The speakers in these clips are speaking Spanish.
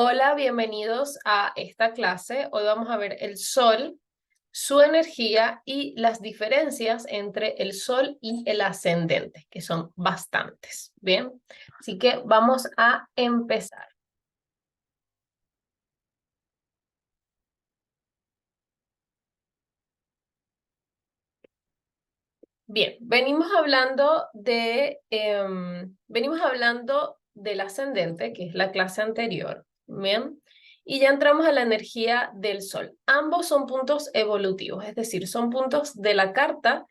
Hola, bienvenidos a esta clase. Hoy vamos a ver el Sol, su energía y las diferencias entre el Sol y el ascendente, que son bastantes. Bien, así que vamos a empezar. Bien, venimos hablando del ascendente, que es la clase anterior. Bien, y ya entramos a la energía del Sol. Ambos son puntos evolutivos, es decir, son puntos de la carta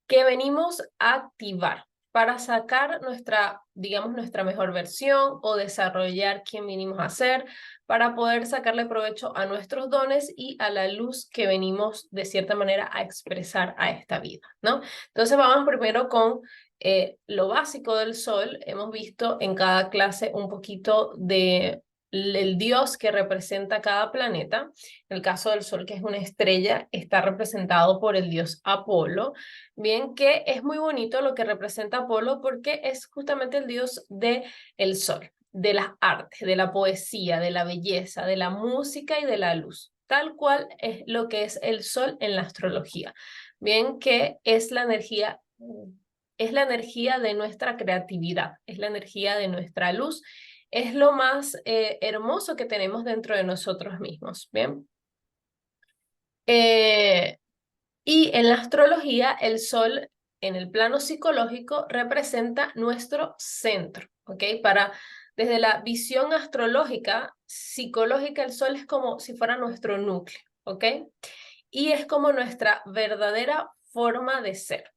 que venimos a activar para sacar nuestra, digamos, nuestra mejor versión o desarrollar quién venimos a ser, para poder sacarle provecho a nuestros dones y a la luz que venimos de cierta manera a expresar a esta vida, ¿no? Entonces vamos primero con lo básico del Sol. Hemos visto en cada clase un poquito de el dios que representa cada planeta. En el caso del Sol, que es una estrella, está representado por el dios Apolo. Bien, que es muy bonito lo que representa Apolo porque es justamente el dios de el sol, de las artes, de la poesía, de la belleza, de la música y de la luz, tal cual es lo que es el sol en la astrología. Bien, que es la energía de nuestra creatividad, es la energía de nuestra luz, es lo más hermoso que tenemos dentro de nosotros mismos. Bien. Eh, y en la astrología, el sol en el plano psicológico representa nuestro centro, ¿ok? Desde la visión astrológica, psicológica, el sol es como si fuera nuestro núcleo, ¿ok? Y es como nuestra verdadera forma de ser.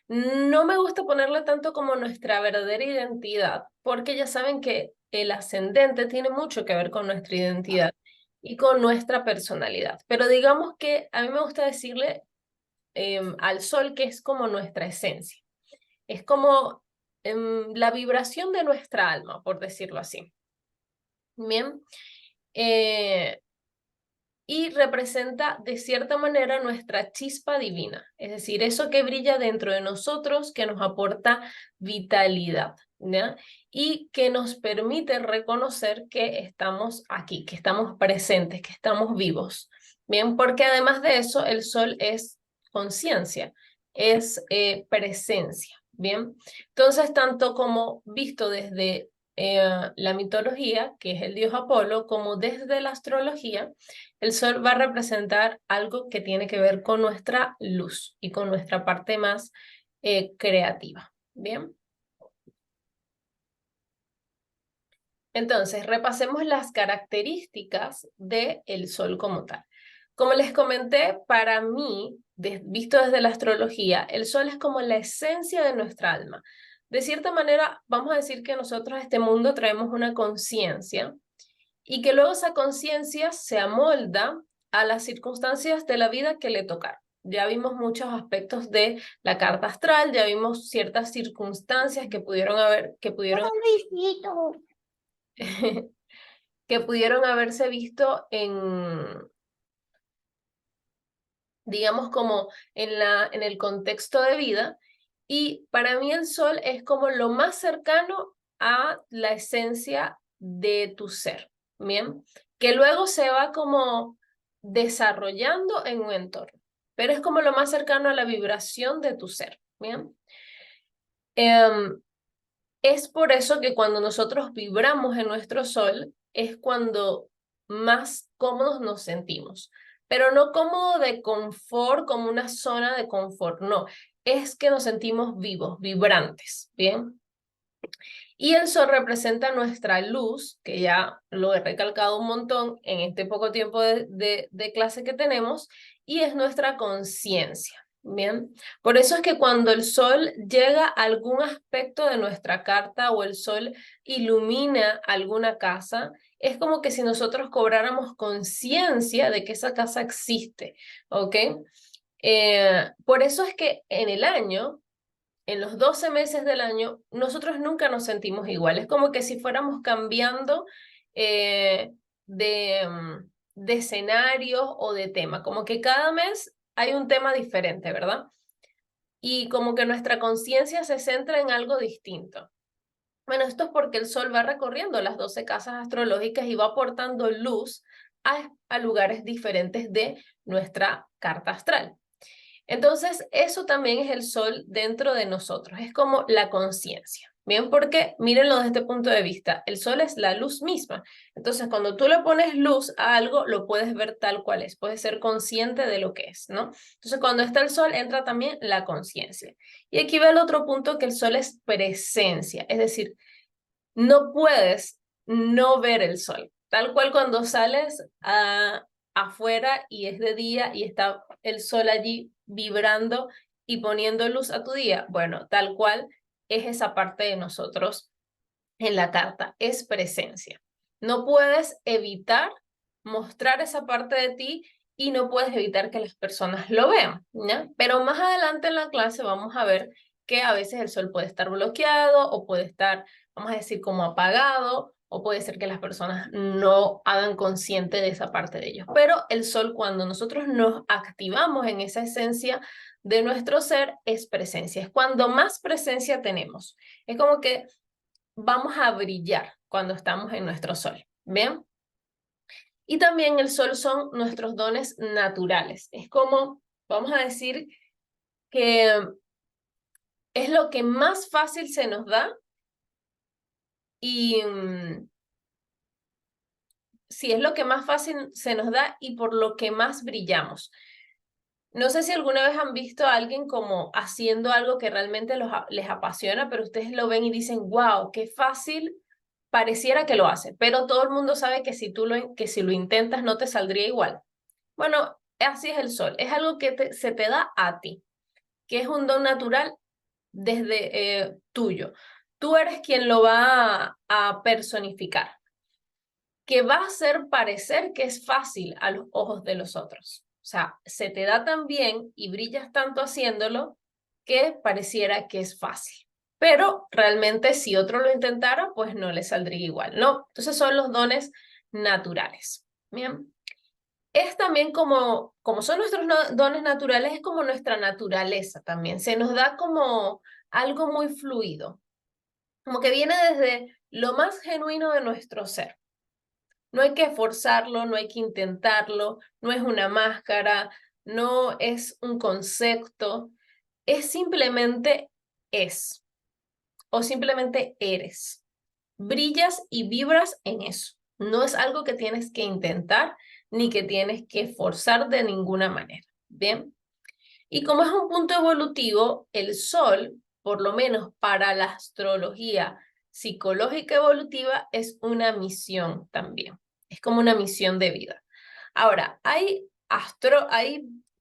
No me gusta ponerle tanto como nuestra verdadera identidad, porque ya saben que el ascendente tiene mucho que ver con nuestra identidad y con nuestra personalidad. Pero digamos que a mí me gusta decirle al sol, que es como nuestra esencia. Es como la vibración de nuestra alma, por decirlo así. Bien. Eh, y representa de cierta manera nuestra chispa divina, es decir, eso que brilla dentro de nosotros, que nos aporta vitalidad, ¿ya? Y que nos permite reconocer que estamos aquí, que estamos presentes, que estamos vivos. Bien, porque además de eso, el sol es conciencia, es presencia. Bien, entonces, tanto como visto desde la mitología, que es el dios Apolo, como desde la astrología, el sol va a representar algo que tiene que ver con nuestra luz y con nuestra parte más creativa. Bien. Entonces, repasemos las características del sol como tal. Como les comenté, para mí, visto desde la astrología, el sol es como la esencia de nuestra alma. De cierta manera, vamos a decir que nosotros a este mundo traemos una conciencia y que luego esa conciencia se amolda a las circunstancias de la vida que le tocaron. Ya vimos muchos aspectos de la carta astral, ya vimos ciertas circunstancias que pudieron haberse visto digamos, como en el contexto de vida. Y para mí el sol es como lo más cercano a la esencia de tu ser, ¿bien? Que luego se va como desarrollando en un entorno, pero es como lo más cercano a la vibración de tu ser, ¿bien? Em, es por eso que cuando nosotros vibramos en nuestro sol es cuando más cómodos nos sentimos, pero no cómodo de confort como una zona de confort, no, es que nos sentimos vivos, vibrantes, ¿bien? Y el sol representa nuestra luz, que ya lo he recalcado un montón en este poco tiempo de clase que tenemos, y es nuestra conciencia. Bien, por eso es que cuando el sol llega a algún aspecto de nuestra carta o el sol ilumina alguna casa, es como que si nosotros cobráramos conciencia de que esa casa existe, ¿ok? Por eso es que en el año, en los 12 meses del año, nosotros nunca nos sentimos iguales, como que si fuéramos cambiando eh, de escenario o de tema, como que cada mes hay un tema diferente, ¿verdad? Y como que nuestra conciencia se centra en algo distinto. Bueno, esto es porque el Sol va recorriendo las 12 casas astrológicas y va aportando luz a lugares diferentes de nuestra carta astral. Entonces, eso también es el Sol dentro de nosotros, es como la conciencia. Bien, porque mírenlo desde este punto de vista, el Sol es la luz misma. Entonces, cuando tú le pones luz a algo, lo puedes ver tal cual es, puedes ser consciente de lo que es, ¿no? Entonces, cuando está el Sol, entra también la conciencia. Y aquí va el otro punto, que el Sol es presencia, es decir, no puedes no ver el Sol. Tal cual cuando sales afuera y es de día y está el Sol allí vibrando y poniendo luz a tu día. Bueno, tal cual es esa parte de nosotros en la carta, es presencia. No puedes evitar mostrar esa parte de ti y no puedes evitar que las personas lo vean, ¿ya? Pero más adelante en la clase vamos a ver que a veces el sol puede estar bloqueado o puede estar, vamos a decir, como apagado, o puede ser que las personas no hagan consciente de esa parte de ellos. Pero el sol, cuando nosotros nos activamos en esa esencia de nuestro ser, es presencia. Es cuando más presencia tenemos. Es como que vamos a brillar cuando estamos en nuestro sol. ¿Bien? Y también el sol son nuestros dones naturales. Es como, vamos a decir, que es lo que más fácil se nos da y sí, es lo que más fácil se nos da y por lo que más brillamos. No sé si alguna vez han visto a alguien como haciendo algo que realmente les apasiona, pero ustedes lo ven y dicen, wow, qué fácil pareciera que lo hace, pero todo el mundo sabe que que si lo intentas no te saldría igual. Bueno, así es el sol, es algo que se te da a ti, que es un don natural desde tuyo. Tú eres quien lo va a personificar, que va a hacer parecer que es fácil a los ojos de los otros. O sea, se te da tan bien y brillas tanto haciéndolo que pareciera que es fácil. Pero realmente si otro lo intentara, pues no le saldría igual, ¿no? Entonces son los dones naturales. Bien. Es también como son nuestros dones naturales, es como nuestra naturaleza también. Se nos da como algo muy fluido, como que viene desde lo más genuino de nuestro ser. No hay que forzarlo, no hay que intentarlo, no es una máscara, no es un concepto, es simplemente es o simplemente eres. Brillas y vibras en eso. No es algo que tienes que intentar ni que tienes que forzar de ninguna manera. Bien. Y como es un punto evolutivo, el sol, por lo menos para la astrología psicológica evolutiva, es una misión también. Es como una misión de vida. Ahora, hay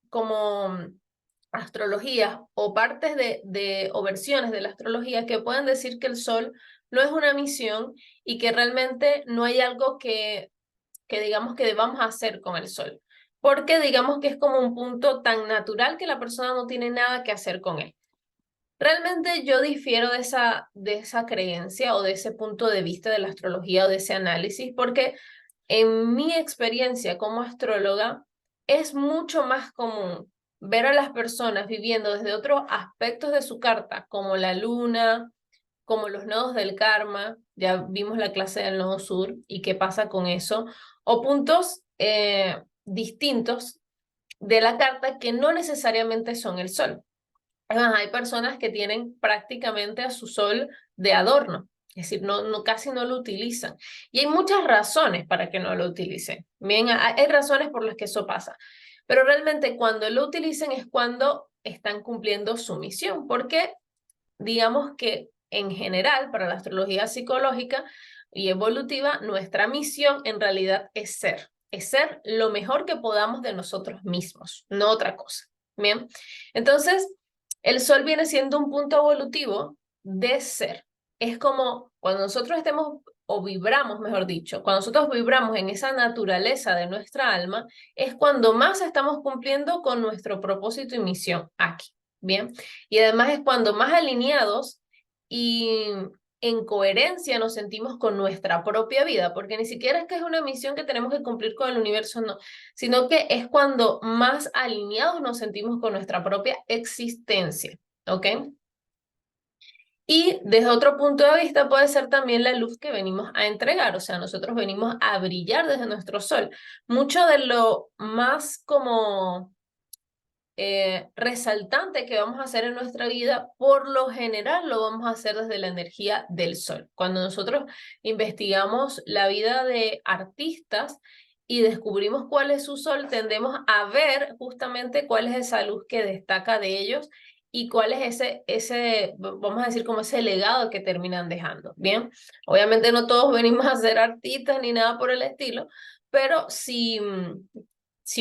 como astrologías o partes o versiones de la astrología que pueden decir que el sol no es una misión y que realmente no hay algo que digamos que debamos hacer con el sol, porque digamos que es como un punto tan natural que la persona no tiene nada que hacer con él. Realmente yo difiero de esa creencia o de ese punto de vista de la astrología o de ese análisis, porque en mi experiencia como astróloga es mucho más común ver a las personas viviendo desde otros aspectos de su carta, como la luna, como los nodos del karma, ya vimos la clase del nodo sur y qué pasa con eso, o puntos distintos de la carta que no necesariamente son el sol. Además, hay personas que tienen prácticamente a su sol de adorno, es decir, casi no lo utilizan. Y hay muchas razones para que no lo utilicen. Bien, hay razones por las que eso pasa. Pero realmente cuando lo utilicen es cuando están cumpliendo su misión, porque digamos que en general, para la astrología psicológica y evolutiva, nuestra misión en realidad es ser lo mejor que podamos de nosotros mismos, no otra cosa. Bien, entonces el sol viene siendo un punto evolutivo de ser. Es como cuando nosotros estemos o vibramos, mejor dicho, cuando nosotros vibramos en esa naturaleza de nuestra alma, es cuando más estamos cumpliendo con nuestro propósito y misión aquí. Bien, y además es cuando más alineados y en coherencia nos sentimos con nuestra propia vida, porque ni siquiera es que es una misión que tenemos que cumplir con el universo, no, sino que es cuando más alineados nos sentimos con nuestra propia existencia, ¿ok? Y desde otro punto de vista puede ser también la luz que venimos a entregar, o sea, nosotros venimos a brillar desde nuestro sol. Mucho de lo más como resaltante que vamos a hacer en nuestra vida, por lo general lo vamos a hacer desde la energía del sol. Cuando nosotros investigamos la vida de artistas y descubrimos cuál es su sol, tendemos a ver justamente cuál es esa luz que destaca de ellos y cuál es vamos a decir, como ese legado que terminan dejando. Bien, obviamente no todos venimos a ser artistas ni nada por el estilo, pero si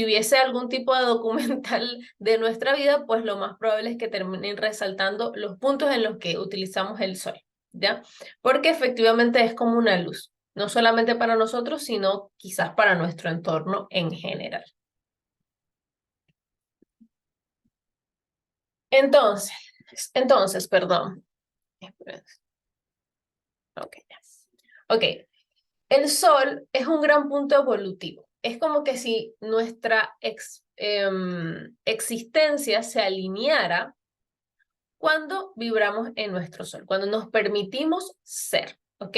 hubiese algún tipo de documental de nuestra vida, pues lo más probable es que terminen resaltando los puntos en los que utilizamos el sol, ¿ya? Porque efectivamente es como una luz, no solamente para nosotros, sino quizás para nuestro entorno en general. Perdón. Ok, ok. El sol es un gran punto evolutivo. Es como que si nuestra existencia se alineara cuando vibramos en nuestro sol, cuando nos permitimos ser, ¿ok?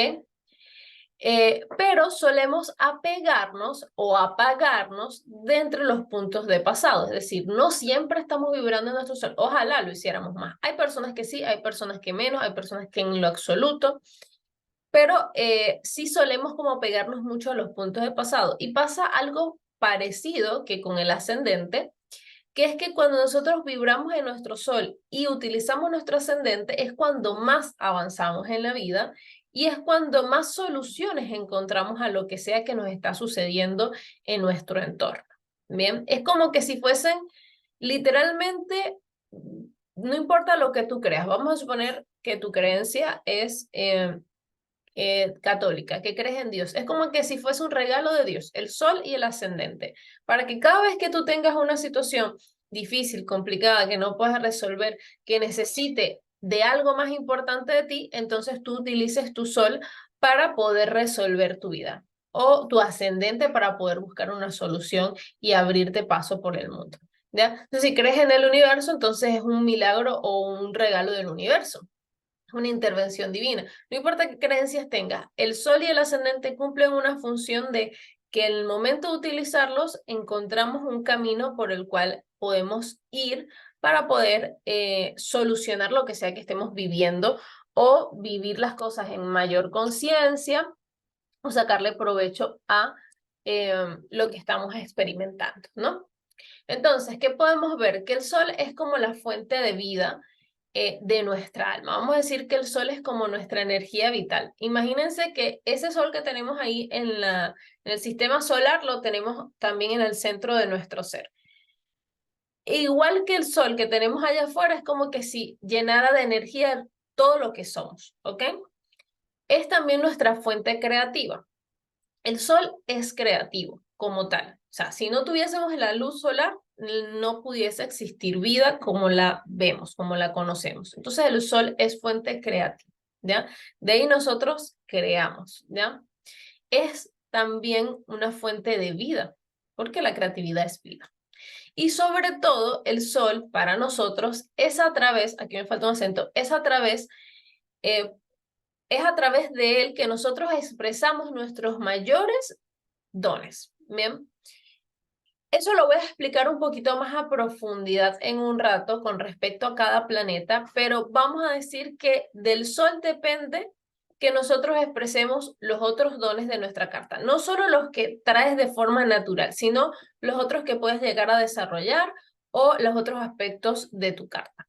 Pero solemos apegarnos o apagarnos de entre los puntos de pasado, es decir, no siempre estamos vibrando en nuestro sol, ojalá lo hiciéramos más. Hay personas que sí, hay personas que menos, hay personas que en lo absoluto, pero sí solemos como pegarnos mucho a los puntos de pasado. Y pasa algo parecido que con el ascendente, que es que cuando nosotros vibramos en nuestro sol y utilizamos nuestro ascendente, es cuando más avanzamos en la vida y es cuando más soluciones encontramos a lo que sea que nos está sucediendo en nuestro entorno. Bien, es como que si fuesen literalmente, no importa lo que tú creas, vamos a suponer que tu creencia es católica, que crees en Dios. Es como que si fuese un regalo de Dios, el sol y el ascendente, para que cada vez que tú tengas una situación difícil, complicada, que no puedas resolver, que necesite de algo más importante de ti, entonces tú utilices tu sol para poder resolver tu vida o tu ascendente para poder buscar una solución y abrirte paso por el mundo. ¿Ya? Entonces, si crees en el universo, entonces es un milagro o un regalo del universo, una intervención divina. No importa qué creencias tengas, el sol y el ascendente cumplen una función de que en el momento de utilizarlos encontramos un camino por el cual podemos ir para poder solucionar lo que sea que estemos viviendo o vivir las cosas en mayor conciencia o sacarle provecho a lo que estamos experimentando, ¿no? Entonces, ¿qué podemos ver? Que el sol es como la fuente de vida de nuestra alma. Vamos a decir que el sol es como nuestra energía vital. Imagínense que ese sol que tenemos ahí en el sistema solar lo tenemos también en el centro de nuestro ser. Igual que el sol que tenemos allá afuera, es como que si llenara de energía todo lo que somos, ¿ok? Es también nuestra fuente creativa. El sol es creativo como tal. O sea, si no tuviésemos la luz solar, no pudiese existir vida como la vemos, como la conocemos. Entonces el sol es fuente creativa, ¿ya? De ahí nosotros creamos, ¿ya? Es también una fuente de vida, porque la creatividad es vida. Y sobre todo, el sol para nosotros es a través, aquí me falta un acento, eh, es a través de él que nosotros expresamos nuestros mayores dones. Bien, eso lo voy a explicar un poquito más a profundidad en un rato con respecto a cada planeta, pero vamos a decir que del Sol depende que nosotros expresemos los otros dones de nuestra carta, no solo los que traes de forma natural, sino los otros que puedes llegar a desarrollar o los otros aspectos de tu carta.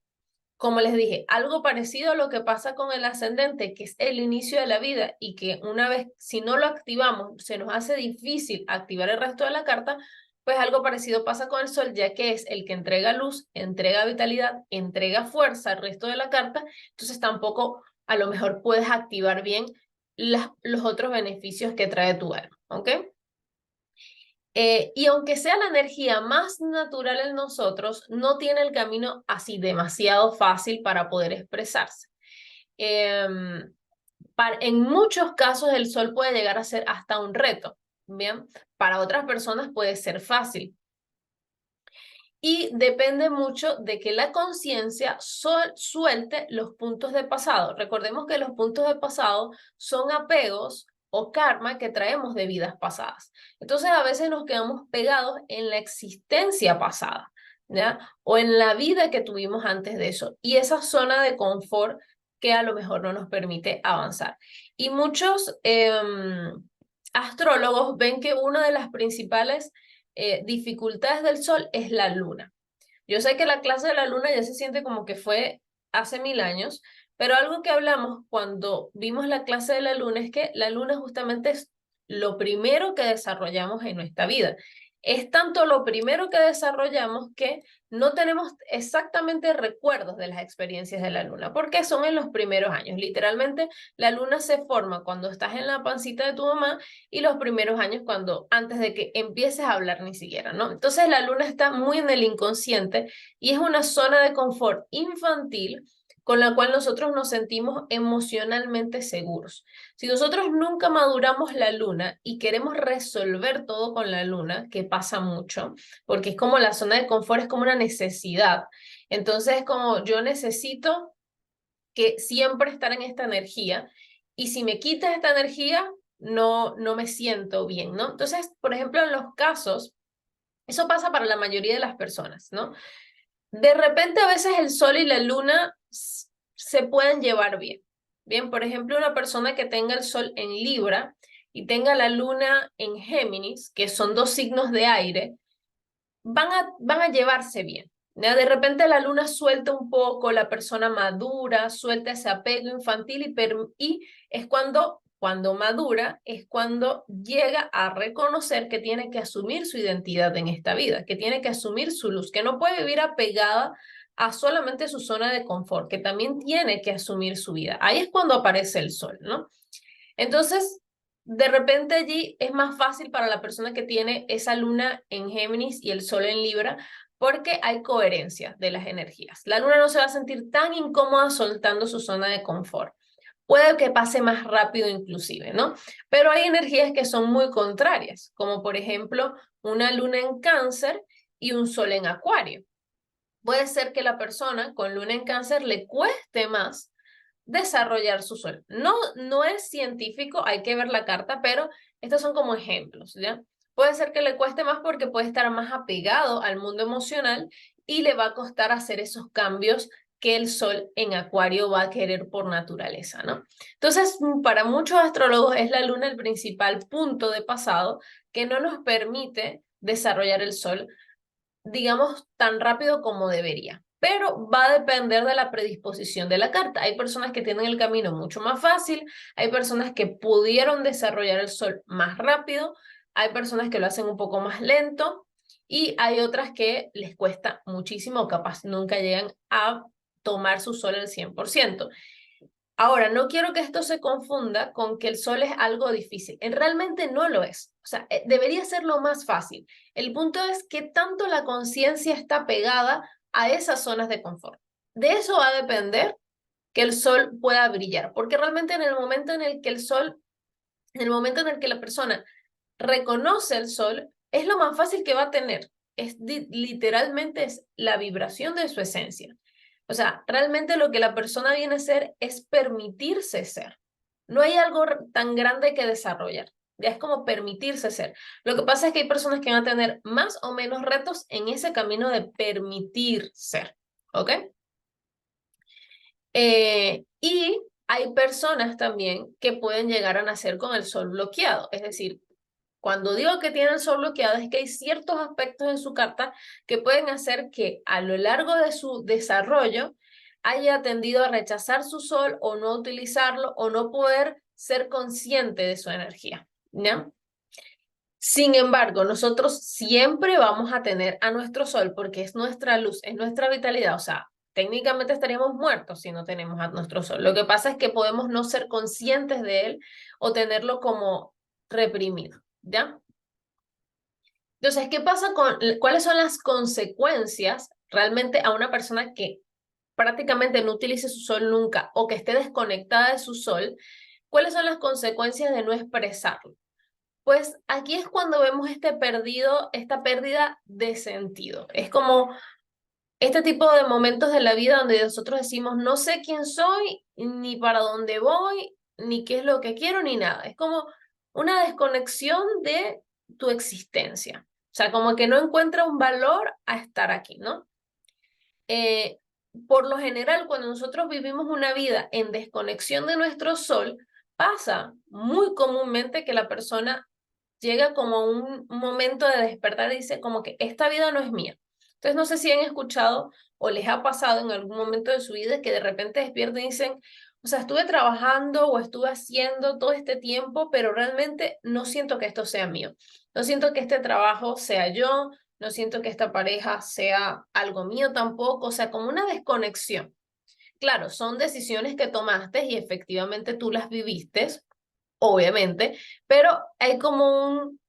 Como les dije, algo parecido a lo que pasa con el ascendente, que es el inicio de la vida y que una vez, si no lo activamos, se nos hace difícil activar el resto de la carta, pues algo parecido pasa con el sol, ya que es el que entrega luz, entrega vitalidad, entrega fuerza al resto de la carta, entonces tampoco a lo mejor puedes activar bien los otros beneficios que trae tu alma, ¿ok? Y aunque sea la energía más natural en nosotros, no tiene el camino así demasiado fácil para poder expresarse. En muchos casos el sol puede llegar a ser hasta un reto, ¿bien? Para otras personas puede ser fácil. Y depende mucho de que la conciencia suelte los puntos de pasado. Recordemos que los puntos de pasado son apegos o karma que traemos de vidas pasadas. Entonces a veces nos quedamos pegados en la existencia pasada, ¿ya? O en la vida que tuvimos antes de eso. Y esa zona de confort que a lo mejor no nos permite avanzar. Y muchos astrólogos ven que una de las principales dificultades del sol es la luna. Yo sé que la clase de la luna ya se siente como que fue hace 1000 años, pero algo que hablamos cuando vimos la clase de la luna es que la luna justamente es lo primero que desarrollamos en nuestra vida. Es tanto lo primero que desarrollamos que no tenemos exactamente recuerdos de las experiencias de la luna, porque son en los primeros años. Literalmente, la luna se forma cuando estás en la pancita de tu mamá y los primeros años antes de que empieces a hablar ni siquiera, ¿no? Entonces la luna está muy en el inconsciente y es una zona de confort infantil con la cual nosotros nos sentimos emocionalmente seguros. Si nosotros nunca maduramos la luna y queremos resolver todo con la luna, que pasa mucho, porque es como la zona de confort, es como una necesidad. Entonces es como yo necesito que siempre estar en esta energía y si me quitas esta energía, no me siento bien, ¿no? Entonces, por ejemplo, en los casos, eso pasa para la mayoría de las personas, ¿no? De repente a veces el sol y la luna se pueden llevar bien. Bien, por ejemplo, una persona que tenga el sol en Libra y tenga la luna en Géminis, que son dos signos de aire, van a llevarse bien. ¿Ya? De repente la luna suelta un poco, la persona madura, suelta ese apego infantil y es cuando madura, es cuando llega a reconocer que tiene que asumir su identidad en esta vida, que tiene que asumir su luz, que no puede vivir apegada a solamente su zona de confort, que también tiene que asumir su vida. Ahí es cuando aparece el sol, ¿no? Entonces, de repente allí es más fácil para la persona que tiene esa luna en Géminis y el sol en Libra, porque hay coherencia de las energías. La luna no se va a sentir tan incómoda soltando su zona de confort. Puede que pase más rápido inclusive, ¿no? Pero hay energías que son muy contrarias, como por ejemplo una luna en Cáncer y un sol en Acuario. Puede ser que la persona con luna en Cáncer le cueste más desarrollar su sol. No es científico, hay que ver la carta, pero estos son como ejemplos, ¿ya? Puede ser que le cueste más porque puede estar más apegado al mundo emocional y le va a costar hacer esos cambios que el sol en Acuario va a querer por naturaleza, ¿no? Entonces, para muchos astrólogos es la luna el principal punto de pasado que no nos permite desarrollar el sol, digamos, tan rápido como debería. Pero va a depender de la predisposición de la carta. Hay personas que tienen el camino mucho más fácil, hay personas que pudieron desarrollar el sol más rápido, hay personas que lo hacen un poco más lento y hay otras que les cuesta muchísimo, capaz nunca llegan a tomar su sol al 100%. Ahora, no quiero que esto se confunda con que el sol es algo difícil. Realmente no lo es. O sea, debería ser lo más fácil. El punto es que tanto la conciencia está pegada a esas zonas de confort. De eso va a depender que el sol pueda brillar, porque realmente en el momento en el que en el momento en el que la persona reconoce el sol, es lo más fácil que va a tener. Literalmente es la vibración de su esencia. O sea, realmente lo que la persona viene a hacer es permitirse ser. No hay algo tan grande que desarrollar. Ya es como permitirse ser. Lo que pasa es que hay personas que van a tener más o menos retos en ese camino de permitir ser. ¿Ok? Y hay personas también que pueden llegar a nacer con el sol bloqueado. Es decir, cuando digo que tiene el sol bloqueado es que hay ciertos aspectos en su carta que pueden hacer que a lo largo de su desarrollo haya tendido a rechazar su sol o no utilizarlo o no poder ser consciente de su energía, ¿no? Sin embargo, nosotros siempre vamos a tener a nuestro sol porque es nuestra luz, es nuestra vitalidad, o sea, técnicamente estaríamos muertos si no tenemos a nuestro sol. Lo que pasa es que podemos no ser conscientes de él o tenerlo como reprimido, ¿ya? Entonces, ¿qué pasa cuáles son las consecuencias realmente a una persona que prácticamente no utilice su sol nunca o que esté desconectada de su sol? ¿Cuáles son las consecuencias de no expresarlo? Pues aquí es cuando vemos esta pérdida de sentido. Es como este tipo de momentos de la vida donde nosotros decimos, no sé quién soy, ni para dónde voy, ni qué es lo que quiero, ni nada. Es como una desconexión de tu existencia. O sea, como que no encuentra un valor a estar aquí, ¿no? Eh, por lo general, cuando nosotros vivimos una vida en desconexión de nuestro sol, pasa muy comúnmente que la persona llega como a un momento de despertar y dice como que esta vida no es mía. Entonces no sé si han escuchado o les ha pasado en algún momento de su vida que de repente despiertan y dicen, o sea, estuve trabajando o estuve haciendo todo este tiempo, pero realmente no siento que esto sea mío. No siento que este trabajo sea yo, no siento que esta pareja sea algo mío tampoco, o sea, como una desconexión. Claro, son decisiones que tomaste y efectivamente tú las viviste, obviamente, pero hay como un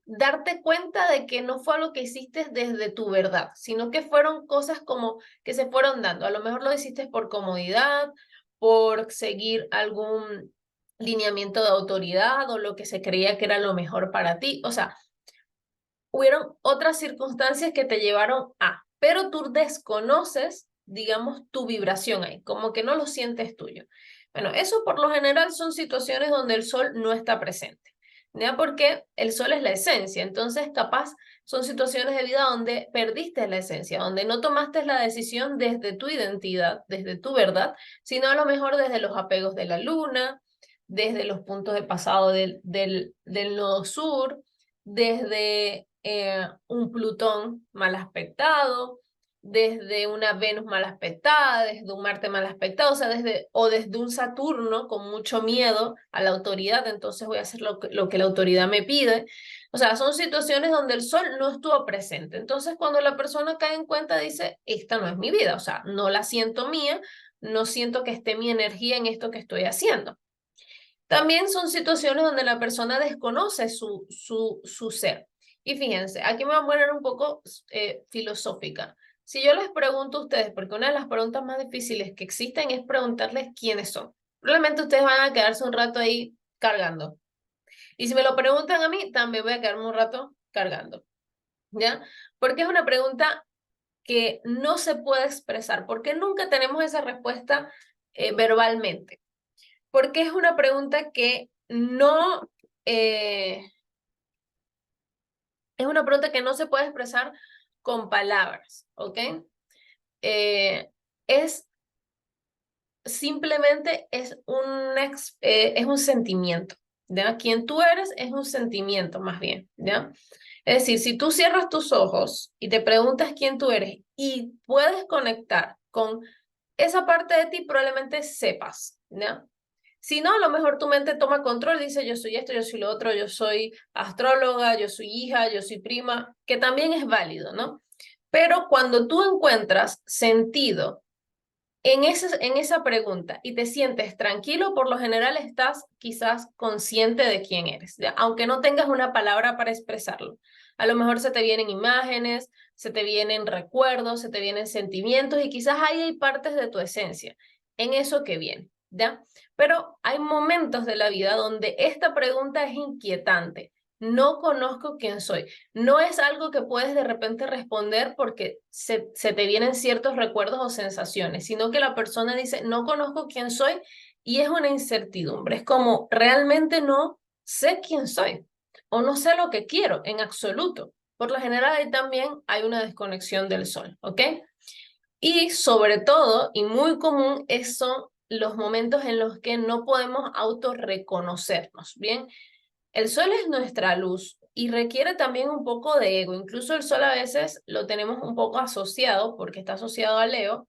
darte cuenta de que no fue algo que hiciste desde tu verdad, sino que fueron cosas como que se fueron dando. A lo mejor lo hiciste por comodidad, por seguir algún lineamiento de autoridad o lo que se creía que era lo mejor para ti. O sea, hubieron otras circunstancias que te llevaron a, pero tú desconoces, digamos, tu vibración ahí, como que no lo sientes tuyo. Bueno, eso por lo general son situaciones donde el sol no está presente, ¿ya? Porque el sol es la esencia, entonces capaz son situaciones de vida donde perdiste la esencia, donde no tomaste la decisión desde tu identidad, desde tu verdad, sino a lo mejor desde los apegos de la luna, desde los puntos de pasado del nodo sur, desde un Plutón mal aspectado, desde una Venus mal aspectada, desde un Marte mal aspectado, o desde un Saturno con mucho miedo a la autoridad, entonces voy a hacer lo que la autoridad me pide. O sea, son situaciones donde el sol no estuvo presente. Entonces, cuando la persona cae en cuenta, dice, esta no es mi vida, o sea, no la siento mía, no siento que esté mi energía en esto que estoy haciendo. También son situaciones donde la persona desconoce su ser. Y fíjense, aquí me voy a poner un poco filosófica. Si yo les pregunto a ustedes, porque una de las preguntas más difíciles que existen es preguntarles quiénes son. Probablemente ustedes van a quedarse un rato ahí cargando. Y si me lo preguntan a mí, también voy a quedarme un rato cargando. ¿Ya? Porque es una pregunta que no se puede expresar, porque nunca tenemos esa respuesta verbalmente. Porque es una pregunta que no, es una pregunta que no se puede expresar con palabras, ¿ok? Eh, es simplemente es un sentimiento, ¿ya? Quien tú eres es un sentimiento más bien, ¿ya? Es decir, si tú cierras tus ojos y te preguntas quién tú eres y puedes conectar con esa parte de ti, probablemente sepas, ¿ya? Si no, a lo mejor tu mente toma control, dice yo soy esto, yo soy lo otro, yo soy astróloga, yo soy hija, yo soy prima, que también es válido, ¿no? Pero cuando tú encuentras sentido en esa pregunta y te sientes tranquilo, por lo general estás quizás consciente de quién eres, ¿ya? Aunque no tengas una palabra para expresarlo. A lo mejor se te vienen imágenes, se te vienen recuerdos, se te vienen sentimientos y quizás ahí hay partes de tu esencia en eso que viene, ¿ya? Pero hay momentos de la vida donde esta pregunta es inquietante. No conozco quién soy. No es algo que puedes de repente responder porque se te vienen ciertos recuerdos o sensaciones, sino que la persona dice, no conozco quién soy y es una incertidumbre. Es como, realmente no sé quién soy o no sé lo que quiero en absoluto. Por lo general ahí también hay una desconexión del sol, ¿ok? Y sobre todo, y muy común, son los momentos en los que no podemos autorreconocernos, ¿bien? El sol es nuestra luz y requiere también un poco de ego. Incluso el sol a veces lo tenemos un poco asociado, porque está asociado a Leo,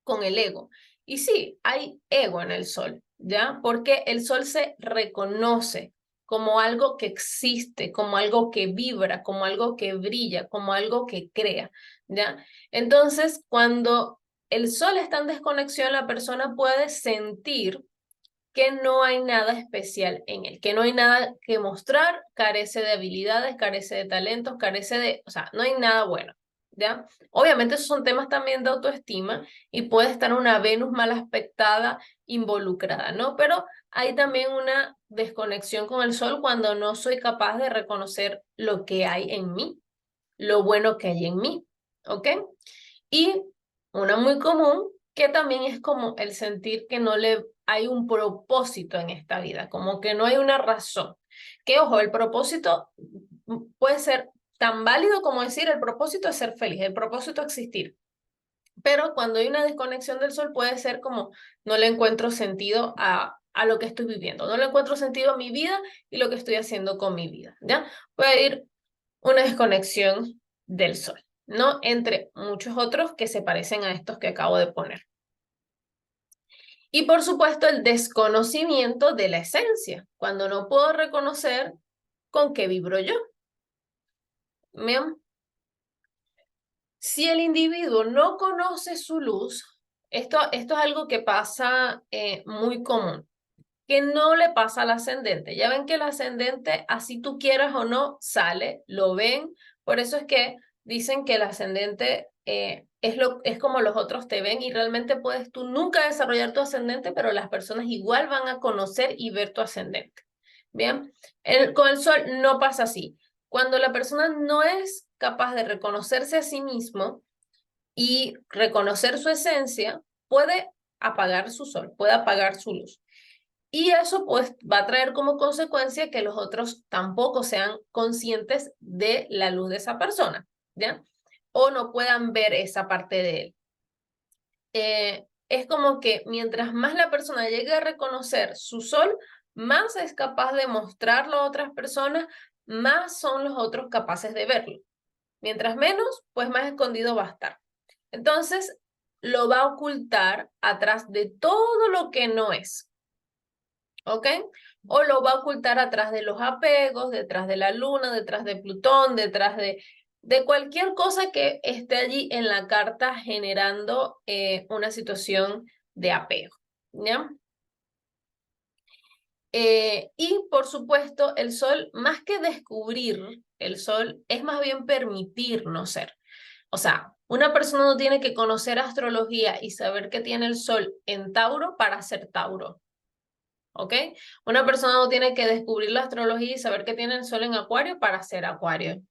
con el ego. Y sí, hay ego en el sol, ¿ya? Porque el sol se reconoce como algo que existe, como algo que vibra, como algo que brilla, como algo que crea, ¿ya? Entonces, cuando el sol está en desconexión, la persona puede sentir que no hay nada especial en él, que no hay nada que mostrar, carece de habilidades, carece de talentos, carece de, o sea, no hay nada bueno. ¿ya? Obviamente esos son temas también de autoestima y puede estar una Venus mal aspectada involucrada, ¿no? Pero hay también una desconexión con el Sol cuando no soy capaz de reconocer lo que hay en mí, lo bueno que hay en mí, ¿ok? Y una muy común que también es como el sentir que no le hay un propósito en esta vida, como que no hay una razón. Que ojo, el propósito puede ser tan válido como decir el propósito es ser feliz, el propósito es existir. Pero cuando hay una desconexión del Sol puede ser como no le encuentro sentido a lo que estoy viviendo, no le encuentro sentido a mi vida y lo que estoy haciendo con mi vida, ¿ya? Puede ir una desconexión del Sol, ¿no? Entre muchos otros que se parecen a estos que acabo de poner. Y por supuesto el desconocimiento de la esencia, cuando no puedo reconocer con qué vibro yo. Bien. Si el individuo no conoce su luz, esto es algo que pasa muy común, que no le pasa al ascendente. Ya ven que el ascendente, así tú quieras o no, sale, lo ven. Por eso es que dicen que el ascendente es como los otros te ven y realmente puedes tú nunca desarrollar tu ascendente, pero las personas igual van a conocer y ver tu ascendente. Bien, con el sol no pasa así. Cuando la persona no es capaz de reconocerse a sí mismo y reconocer su esencia, puede apagar su sol, puede apagar su luz. Y eso pues va a traer como consecuencia que los otros tampoco sean conscientes de la luz de esa persona, ¿ya? O no puedan ver esa parte de él. Es como que mientras más la persona llegue a reconocer su sol, más es capaz de mostrarlo a otras personas, más son los otros capaces de verlo. Mientras menos, pues más escondido va a estar. Entonces, lo va a ocultar atrás de todo lo que no es. ¿Ok? O lo va a ocultar atrás de los apegos, detrás de la luna, detrás de Plutón, detrás de cualquier cosa que esté allí en la carta generando una situación de apego. ¿Ya? Y por supuesto, el sol, más que descubrir, el sol es más bien permitirnos ser. O sea, una persona no tiene que conocer astrología y saber que tiene el sol en Tauro para ser Tauro. ¿Ok? Una persona no tiene que descubrir la astrología y saber que tiene el sol en Acuario para ser Acuario.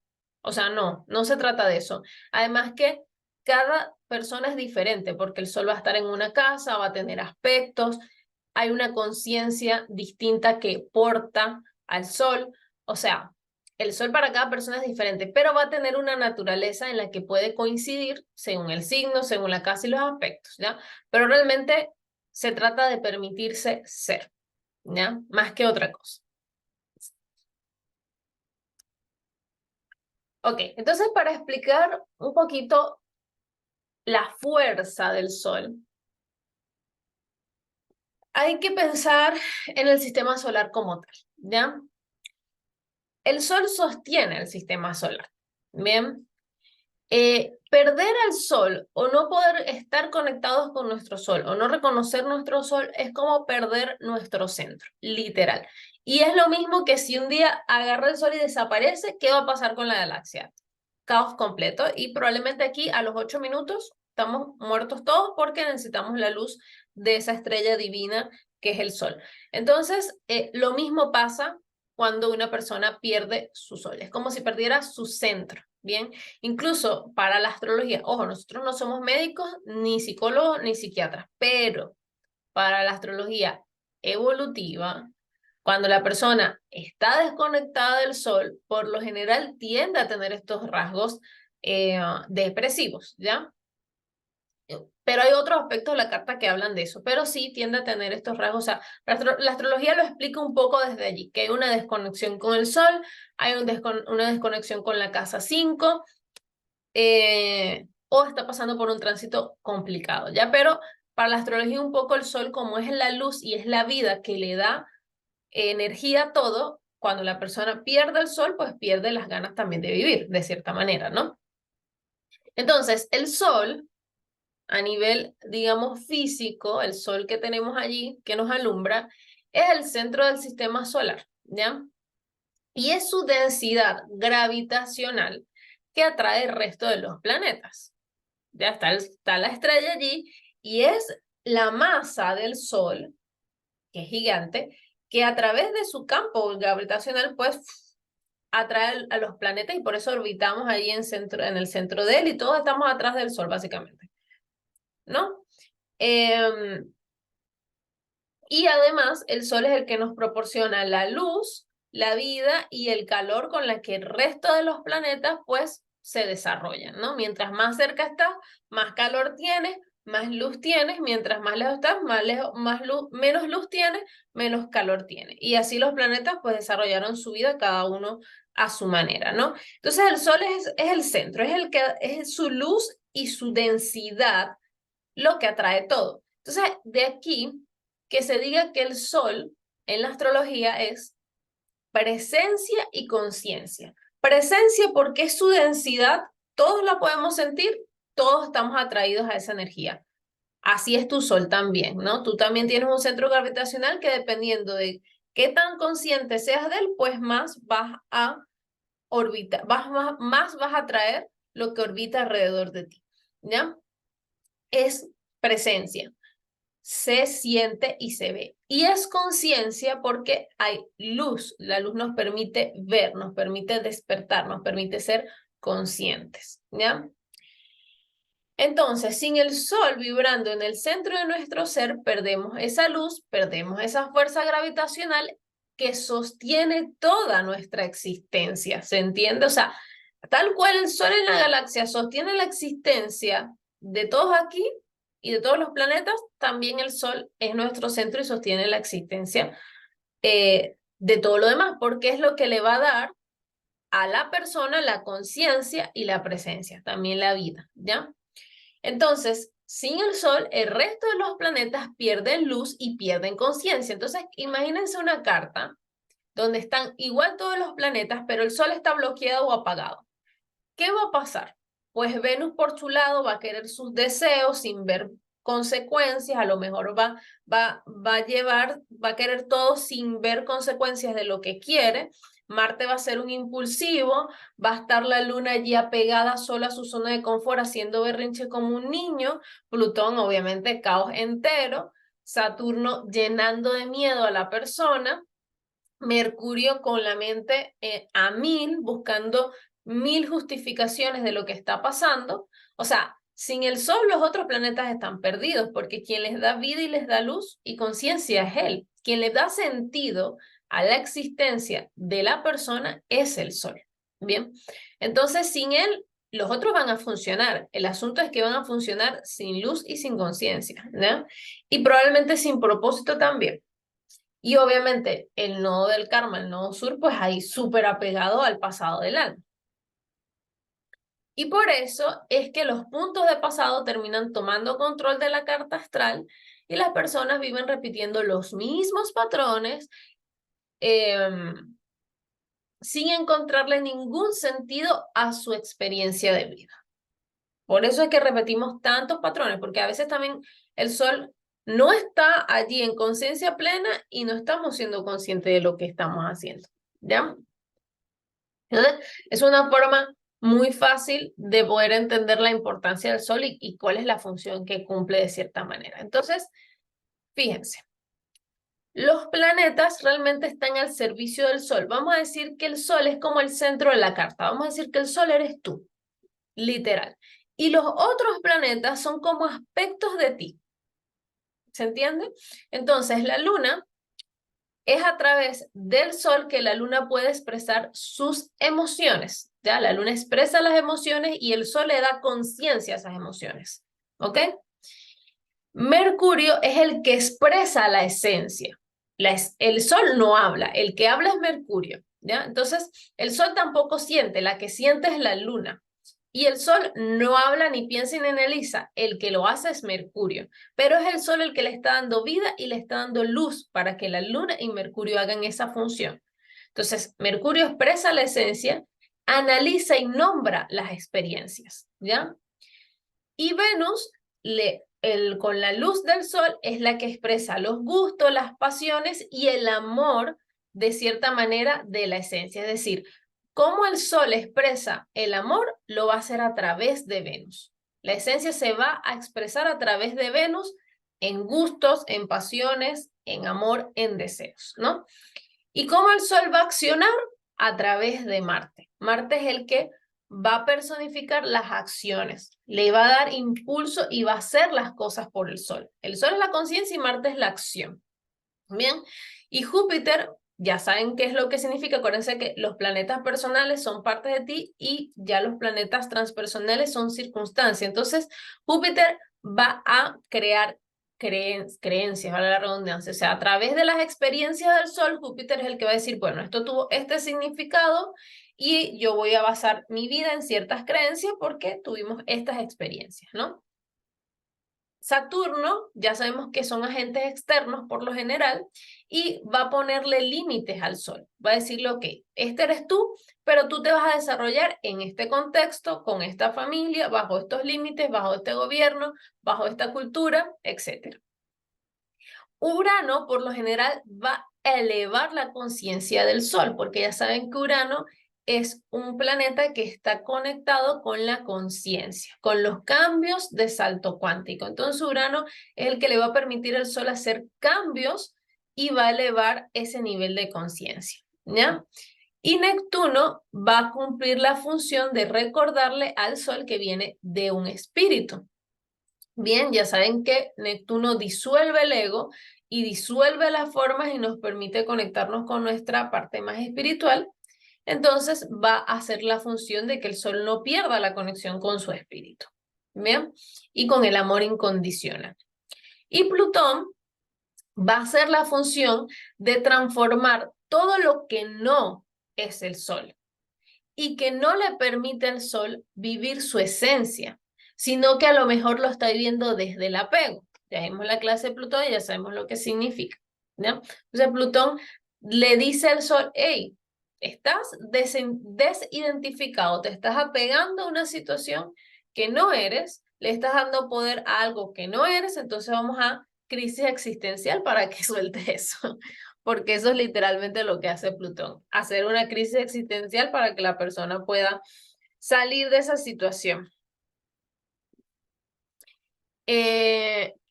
O sea, no se trata de eso. Además que cada persona es diferente porque el sol va a estar en una casa, va a tener aspectos, hay una conciencia distinta que porta al sol. O sea, el sol para cada persona es diferente, pero va a tener una naturaleza en la que puede coincidir según el signo, según la casa y los aspectos, ¿ya? Pero realmente se trata de permitirse ser. ¿Ya? Más que otra cosa. Ok, entonces para explicar un poquito la fuerza del Sol, hay que pensar en el sistema solar como tal, ¿ya? El Sol sostiene el sistema solar, ¿bien? Perder al Sol o no poder estar conectados con nuestro Sol o no reconocer nuestro Sol es como perder nuestro centro, literal. Y es lo mismo que si un día agarra el Sol y desaparece, ¿qué va a pasar con la galaxia? Caos completo y probablemente aquí a los 8 minutos estamos muertos todos porque necesitamos la luz de esa estrella divina que es el Sol. Entonces, lo mismo pasa cuando una persona pierde su Sol. Es como si perdiera su centro, ¿bien? Incluso para la astrología, ojo, nosotros no somos médicos, ni psicólogos, ni psiquiatras, pero para la astrología evolutiva, cuando la persona está desconectada del sol, por lo general tiende a tener estos rasgos depresivos, ¿ya? Pero hay otros aspectos de la carta que hablan de eso, pero sí tiende a tener estos rasgos. O sea, la astrología lo explica un poco desde allí, que hay una desconexión con el sol, hay una desconexión con la casa 5, o está pasando por un tránsito complicado, ¿ya? Pero para la astrología un poco el sol, como es la luz y es la vida que le da energía a todo, cuando la persona pierde el sol, pues pierde las ganas también de vivir, de cierta manera, ¿no? Entonces, el sol, a nivel, digamos, físico, el sol que tenemos allí, que nos alumbra, es el centro del sistema solar, ¿ya? Y es su densidad gravitacional que atrae el resto de los planetas. Ya está la estrella allí y es la masa del Sol, que es gigante, que a través de su campo gravitacional pues atrae a los planetas y por eso orbitamos ahí en el centro de él y todos estamos atrás del Sol básicamente, ¿no? Y además el Sol es el que nos proporciona la luz, la vida y el calor con la que el resto de los planetas pues se desarrollan, ¿no? Mientras más cerca estás, más calor tienes, más luz tienes, mientras más lejos estás, menos luz tienes, menos calor tienes. Y así los planetas pues desarrollaron su vida cada uno a su manera, ¿no? Entonces el Sol es el centro, es su luz y su densidad lo que atrae todo. Entonces, de aquí que se diga que el Sol en la astrología es presencia y conciencia. Presencia porque es su densidad, todos la podemos sentir, todos estamos atraídos a esa energía. Así es tu Sol también, ¿no? Tú también tienes un centro gravitacional que dependiendo de qué tan consciente seas de él, pues más vas a orbitar, más vas a atraer lo que orbita alrededor de ti, ¿ya? Es presencia. Se siente y se ve. Y es conciencia porque hay luz. La luz nos permite ver, nos permite despertar, nos permite ser conscientes, ¿ya? Entonces, sin el Sol vibrando en el centro de nuestro ser, perdemos esa luz, perdemos esa fuerza gravitacional que sostiene toda nuestra existencia, ¿se entiende? O sea, tal cual el Sol en la galaxia sostiene la existencia de todos aquí y de todos los planetas, también el Sol es nuestro centro y sostiene la existencia de todo lo demás, porque es lo que le va a dar a la persona la conciencia y la presencia, también la vida, ¿ya? Entonces, sin el Sol, el resto de los planetas pierden luz y pierden conciencia. Entonces, imagínense una carta donde están igual todos los planetas, pero el Sol está bloqueado o apagado. ¿Qué va a pasar? Pues Venus por su lado va a querer sus deseos sin ver consecuencias, a lo mejor va a querer todo sin ver consecuencias de lo que quiere. Marte va a ser un impulsivo, va a estar la luna allí apegada sola a su zona de confort, haciendo berrinche como un niño. Plutón, obviamente, caos entero. Saturno llenando de miedo a la persona. Mercurio con la mente a 1000, buscando 1000 justificaciones de lo que está pasando. O sea, sin el Sol los otros planetas están perdidos, porque quien les da vida y les da luz y conciencia es él. Quien le da sentido a la existencia de la persona es el Sol. Bien, entonces sin él los otros van a funcionar. El asunto es que van a funcionar sin luz y sin conciencia, ¿no? Y probablemente sin propósito también. Y obviamente el nodo del karma, el nodo sur, pues ahí súper apegado al pasado del alma. Y por eso es que los puntos de pasado terminan tomando control de la carta astral y las personas viven repitiendo los mismos patrones sin encontrarle ningún sentido a su experiencia de vida. Por eso es que repetimos tantos patrones, porque a veces también el Sol no está allí en conciencia plena y no estamos siendo conscientes de lo que estamos haciendo, ¿ya? Entonces, es una forma muy fácil de poder entender la importancia del Sol y cuál es la función que cumple de cierta manera. Entonces, fíjense, los planetas realmente están al servicio del Sol. Vamos a decir que el Sol es como el centro de la carta. Vamos a decir que el Sol eres tú, literal. Y los otros planetas son como aspectos de ti. ¿Se entiende? Entonces, la Luna es a través del Sol que la Luna puede expresar sus emociones. ¿Ya? La Luna expresa las emociones y el Sol le da conciencia a esas emociones. ¿Ok? Mercurio es el que expresa la esencia. El Sol no habla, el que habla es Mercurio. ¿Ya? Entonces, el Sol tampoco siente, la que siente es la Luna. Y el Sol no habla ni piensa ni analiza, el que lo hace es Mercurio, pero es el Sol el que le está dando vida y le está dando luz para que la Luna y Mercurio hagan esa función. Entonces, Mercurio expresa la esencia, analiza y nombra las experiencias, ¿ya? Y Venus, con la luz del Sol, es la que expresa los gustos, las pasiones y el amor, de cierta manera, de la esencia. Es decir, ¿Cómo el Sol expresa el amor? Lo va a hacer a través de Venus. La esencia se va a expresar a través de Venus en gustos, en pasiones, en amor, en deseos, ¿no? ¿Y cómo el Sol va a accionar? A través de Marte. Marte es el que va a personificar las acciones, le va a dar impulso y va a hacer las cosas por el Sol. El Sol es la conciencia y Marte es la acción. Bien, y Júpiter, ya saben qué es lo que significa, acuérdense que los planetas personales son parte de ti y ya los planetas transpersonales son circunstancias. Entonces, Júpiter va a crear creencias, vale la redundancia. O sea, a través de las experiencias del Sol, Júpiter es el que va a decir, bueno, esto tuvo este significado y yo voy a basar mi vida en ciertas creencias porque tuvimos estas experiencias, ¿no? Saturno, ya sabemos que son agentes externos por lo general, y va a ponerle límites al Sol. Va a decirle, ok, este eres tú, pero tú te vas a desarrollar en este contexto, con esta familia, bajo estos límites, bajo este gobierno, bajo esta cultura, etc. Urano, por lo general, va a elevar la conciencia del Sol, porque ya saben que Urano es un planeta que está conectado con la conciencia, con los cambios de salto cuántico. Entonces Urano es el que le va a permitir al Sol hacer cambios y va a elevar ese nivel de conciencia, ¿ya? Y Neptuno va a cumplir la función de recordarle al Sol que viene de un espíritu. Bien, ya saben que Neptuno disuelve el ego y disuelve las formas y nos permite conectarnos con nuestra parte más espiritual. Entonces va a hacer la función de que el Sol no pierda la conexión con su espíritu. Bien, y con el amor incondicional. Y Plutón va a hacer la función de transformar todo lo que no es el Sol y que no le permite al Sol vivir su esencia, sino que a lo mejor lo está viviendo desde el apego. Ya vimos la clase de Plutón y ya sabemos lo que significa, ¿no? Entonces Plutón le dice al Sol, hey, estás desidentificado, te estás apegando a una situación que no eres, le estás dando poder a algo que no eres, entonces vamos a crisis existencial para que suelte eso. Porque eso es literalmente lo que hace Plutón, hacer una crisis existencial para que la persona pueda salir de esa situación.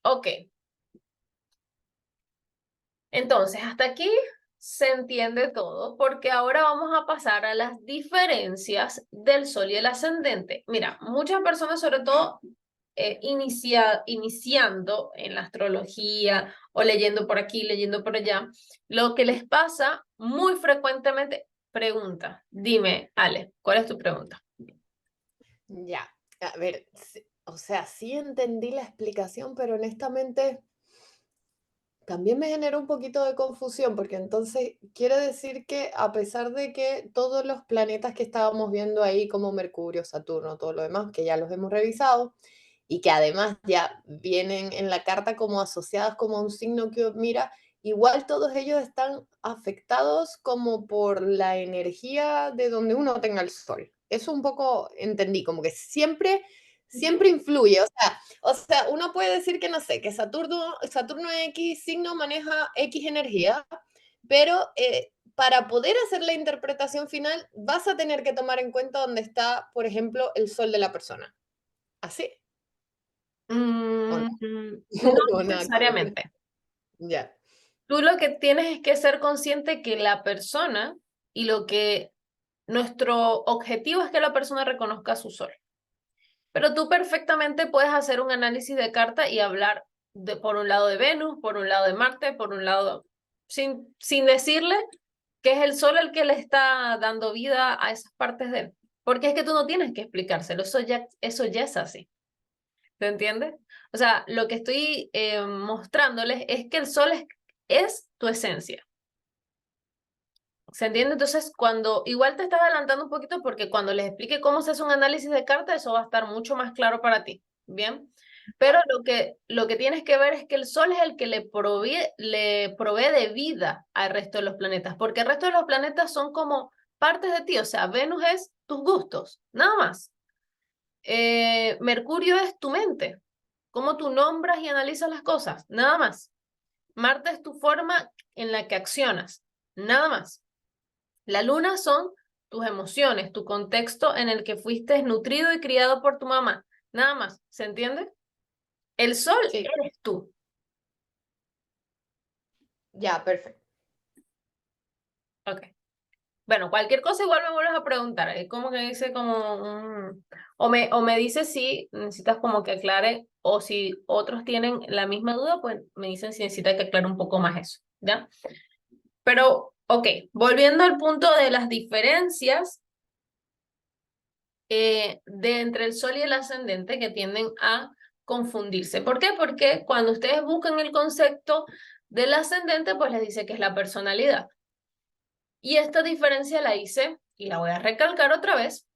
Ok. Entonces, hasta aquí se entiende todo, porque ahora vamos a pasar a las diferencias del Sol y el ascendente. Mira, muchas personas, sobre todo iniciando en la astrología o leyendo por aquí, leyendo por allá, lo que les pasa muy frecuentemente, pregunta, dime, Ale, ¿cuál es tu pregunta? Ya, a ver, o sea, sí entendí la explicación, pero honestamente también me generó un poquito de confusión, porque entonces quiere decir que a pesar de que todos los planetas que estábamos viendo ahí, como Mercurio, Saturno, todo lo demás, que ya los hemos revisado, y que además ya vienen en la carta como asociadas como a un signo que mira, igual todos ellos están afectados como por la energía de donde uno tenga el sol. Eso un poco entendí, como que siempre influye, o sea, uno puede decir que no sé, que Saturno X signo maneja X energía, pero para poder hacer la interpretación final vas a tener que tomar en cuenta dónde está, por ejemplo, el sol de la persona. ¿Así? ¿O no? No O nada que ver. necesariamente. Ya. Tú lo que tienes es que ser consciente que la persona y lo que nuestro objetivo es que la persona reconozca su sol. Pero tú perfectamente puedes hacer un análisis de carta y hablar por un lado de Venus, por un lado de Marte, por un lado, sin decirle que es el sol el que le está dando vida a esas partes de él. Porque es que tú no tienes que explicárselo, eso ya es así. ¿Te entiendes? O sea, lo que estoy mostrándoles es que el sol es tu esencia. ¿Se entiende? Entonces, cuando igual te estás adelantando un poquito porque cuando les explique cómo se hace un análisis de carta, eso va a estar mucho más claro para ti. ¿Bien? Pero lo que tienes que ver es que el Sol es el que le provee de vida al resto de los planetas, porque el resto de los planetas son como partes de ti, o sea, Venus es tus gustos, nada más. Mercurio es tu mente, cómo tú nombras y analizas las cosas, nada más. Marte es tu forma en la que accionas, nada más. La luna son tus emociones, tu contexto en el que fuiste nutrido y criado por tu mamá. Nada más, ¿se entiende? El sol Sí, eres tú. ya, perfecto. Ok. Bueno, cualquier cosa igual me vuelves a preguntar. Es como que dice como... o me dices si necesitas como que aclare, o si otros tienen la misma duda, pues me dicen si necesita que aclare un poco más eso, ¿ya? Pero, ok, volviendo al punto de las diferencias de entre el sol y el ascendente que tienden a confundirse. ¿Por qué? Porque cuando ustedes buscan el concepto del ascendente, pues les dice que es la personalidad. Y esta diferencia la hice, y la voy a recalcar otra vez.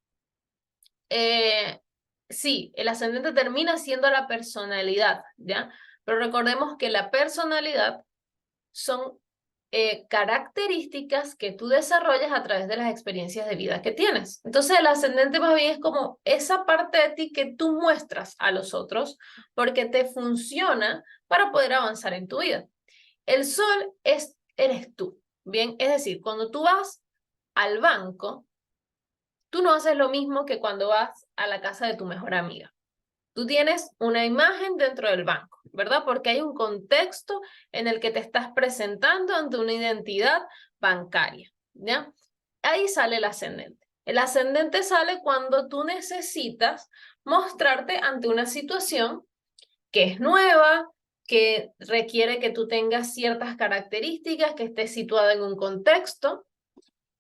Sí, el ascendente termina siendo la personalidad, ¿ya? Pero recordemos que la personalidad son características que tú desarrollas a través de las experiencias de vida que tienes. Entonces, el ascendente más bien es como esa parte de ti que tú muestras a los otros porque te funciona para poder avanzar en tu vida. El sol eres tú, ¿bien? Es decir, cuando tú vas al banco, tú no haces lo mismo que cuando vas a la casa de tu mejor amiga. Tú tienes una imagen dentro del banco, ¿verdad? Porque hay un contexto en el que te estás presentando ante una identidad bancaria, ¿ya? Ahí sale el ascendente. El ascendente sale cuando tú necesitas mostrarte ante una situación que es nueva, que requiere que tú tengas ciertas características, que estés situada en un contexto,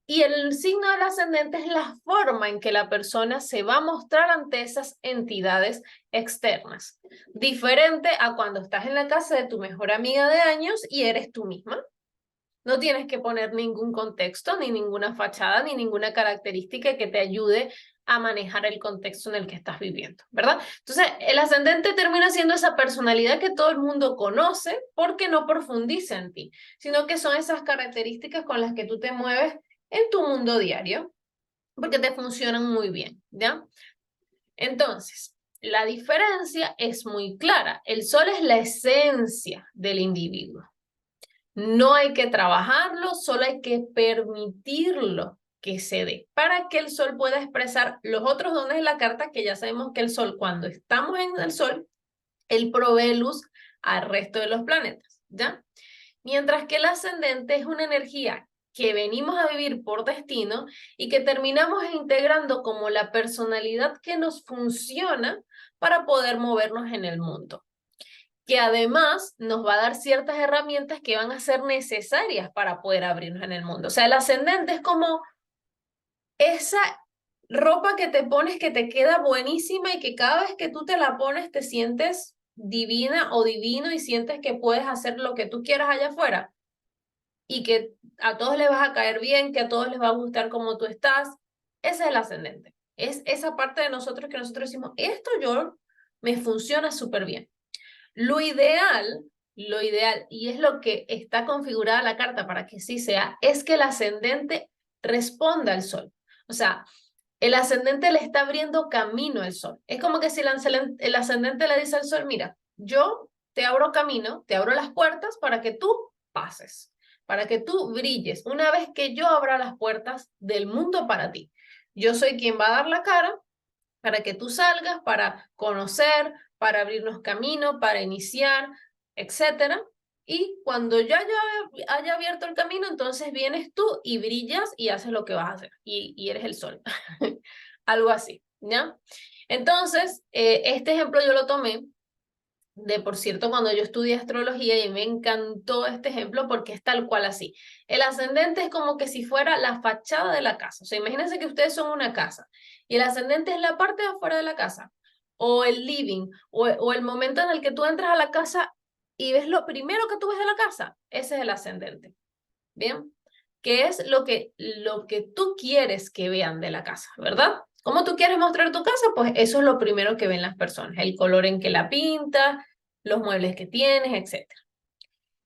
y el signo del ascendente es la forma en que la persona se va a mostrar ante esas entidades externas. Diferente a cuando estás en la casa de tu mejor amiga de años y eres tú misma. No tienes que poner ningún contexto, ni ninguna fachada, ni ninguna característica que te ayude a manejar el contexto en el que estás viviendo, ¿verdad? Entonces, el ascendente termina siendo esa personalidad que todo el mundo conoce porque no profundiza en ti, sino que son esas características con las que tú te mueves en tu mundo diario, porque te funcionan muy bien, ¿ya? Entonces, la diferencia es muy clara. El sol es la esencia del individuo. No hay que trabajarlo, solo hay que permitirlo que se dé para que el sol pueda expresar los otros dones de la carta, que ya sabemos que el sol, cuando estamos en el sol, él provee luz al resto de los planetas, ¿ya? Mientras que el ascendente es una energía que venimos a vivir por destino y que terminamos integrando como la personalidad que nos funciona para poder movernos en el mundo, que además nos va a dar ciertas herramientas que van a ser necesarias para poder abrirnos en el mundo. O sea, el ascendente es como esa ropa que te pones que te queda buenísima y que cada vez que tú te la pones te sientes divina o divino y sientes que puedes hacer lo que tú quieras allá afuera y que a todos les vas a caer bien, que a todos les va a gustar como tú estás. Ese es el ascendente. Es esa parte de nosotros que nosotros decimos, esto yo me funciona súper bien. Lo ideal, y es lo que está configurada la carta para que sí sea, es que el ascendente responda al sol. O sea, el ascendente le está abriendo camino al sol. Es como que si el ascendente le dice al sol, mira, yo te abro camino, te abro las puertas para que tú pases, para que tú brilles. Una vez que yo abra las puertas del mundo para ti, yo soy quien va a dar la cara para que tú salgas, para conocer, para abrirnos camino, para iniciar, etcétera. Y cuando ya haya abierto el camino, entonces vienes tú y brillas y haces lo que vas a hacer y eres el sol. Algo así, ¿ya? Entonces, este ejemplo yo lo tomé de, por cierto, cuando yo estudié astrología y me encantó este ejemplo porque es tal cual así. El ascendente es como que si fuera la fachada de la casa. O sea, imagínense que ustedes son una casa y el ascendente es la parte de afuera de la casa o el living o el momento en el que tú entras a la casa y ves lo primero que tú ves de la casa. Ese es el ascendente. ¿Bien? ¿Qué es lo que tú quieres que vean de la casa, verdad? ¿Cómo tú quieres mostrar tu casa? Pues eso es lo primero que ven las personas, el color en que la pinta, los muebles que tienes, etcétera.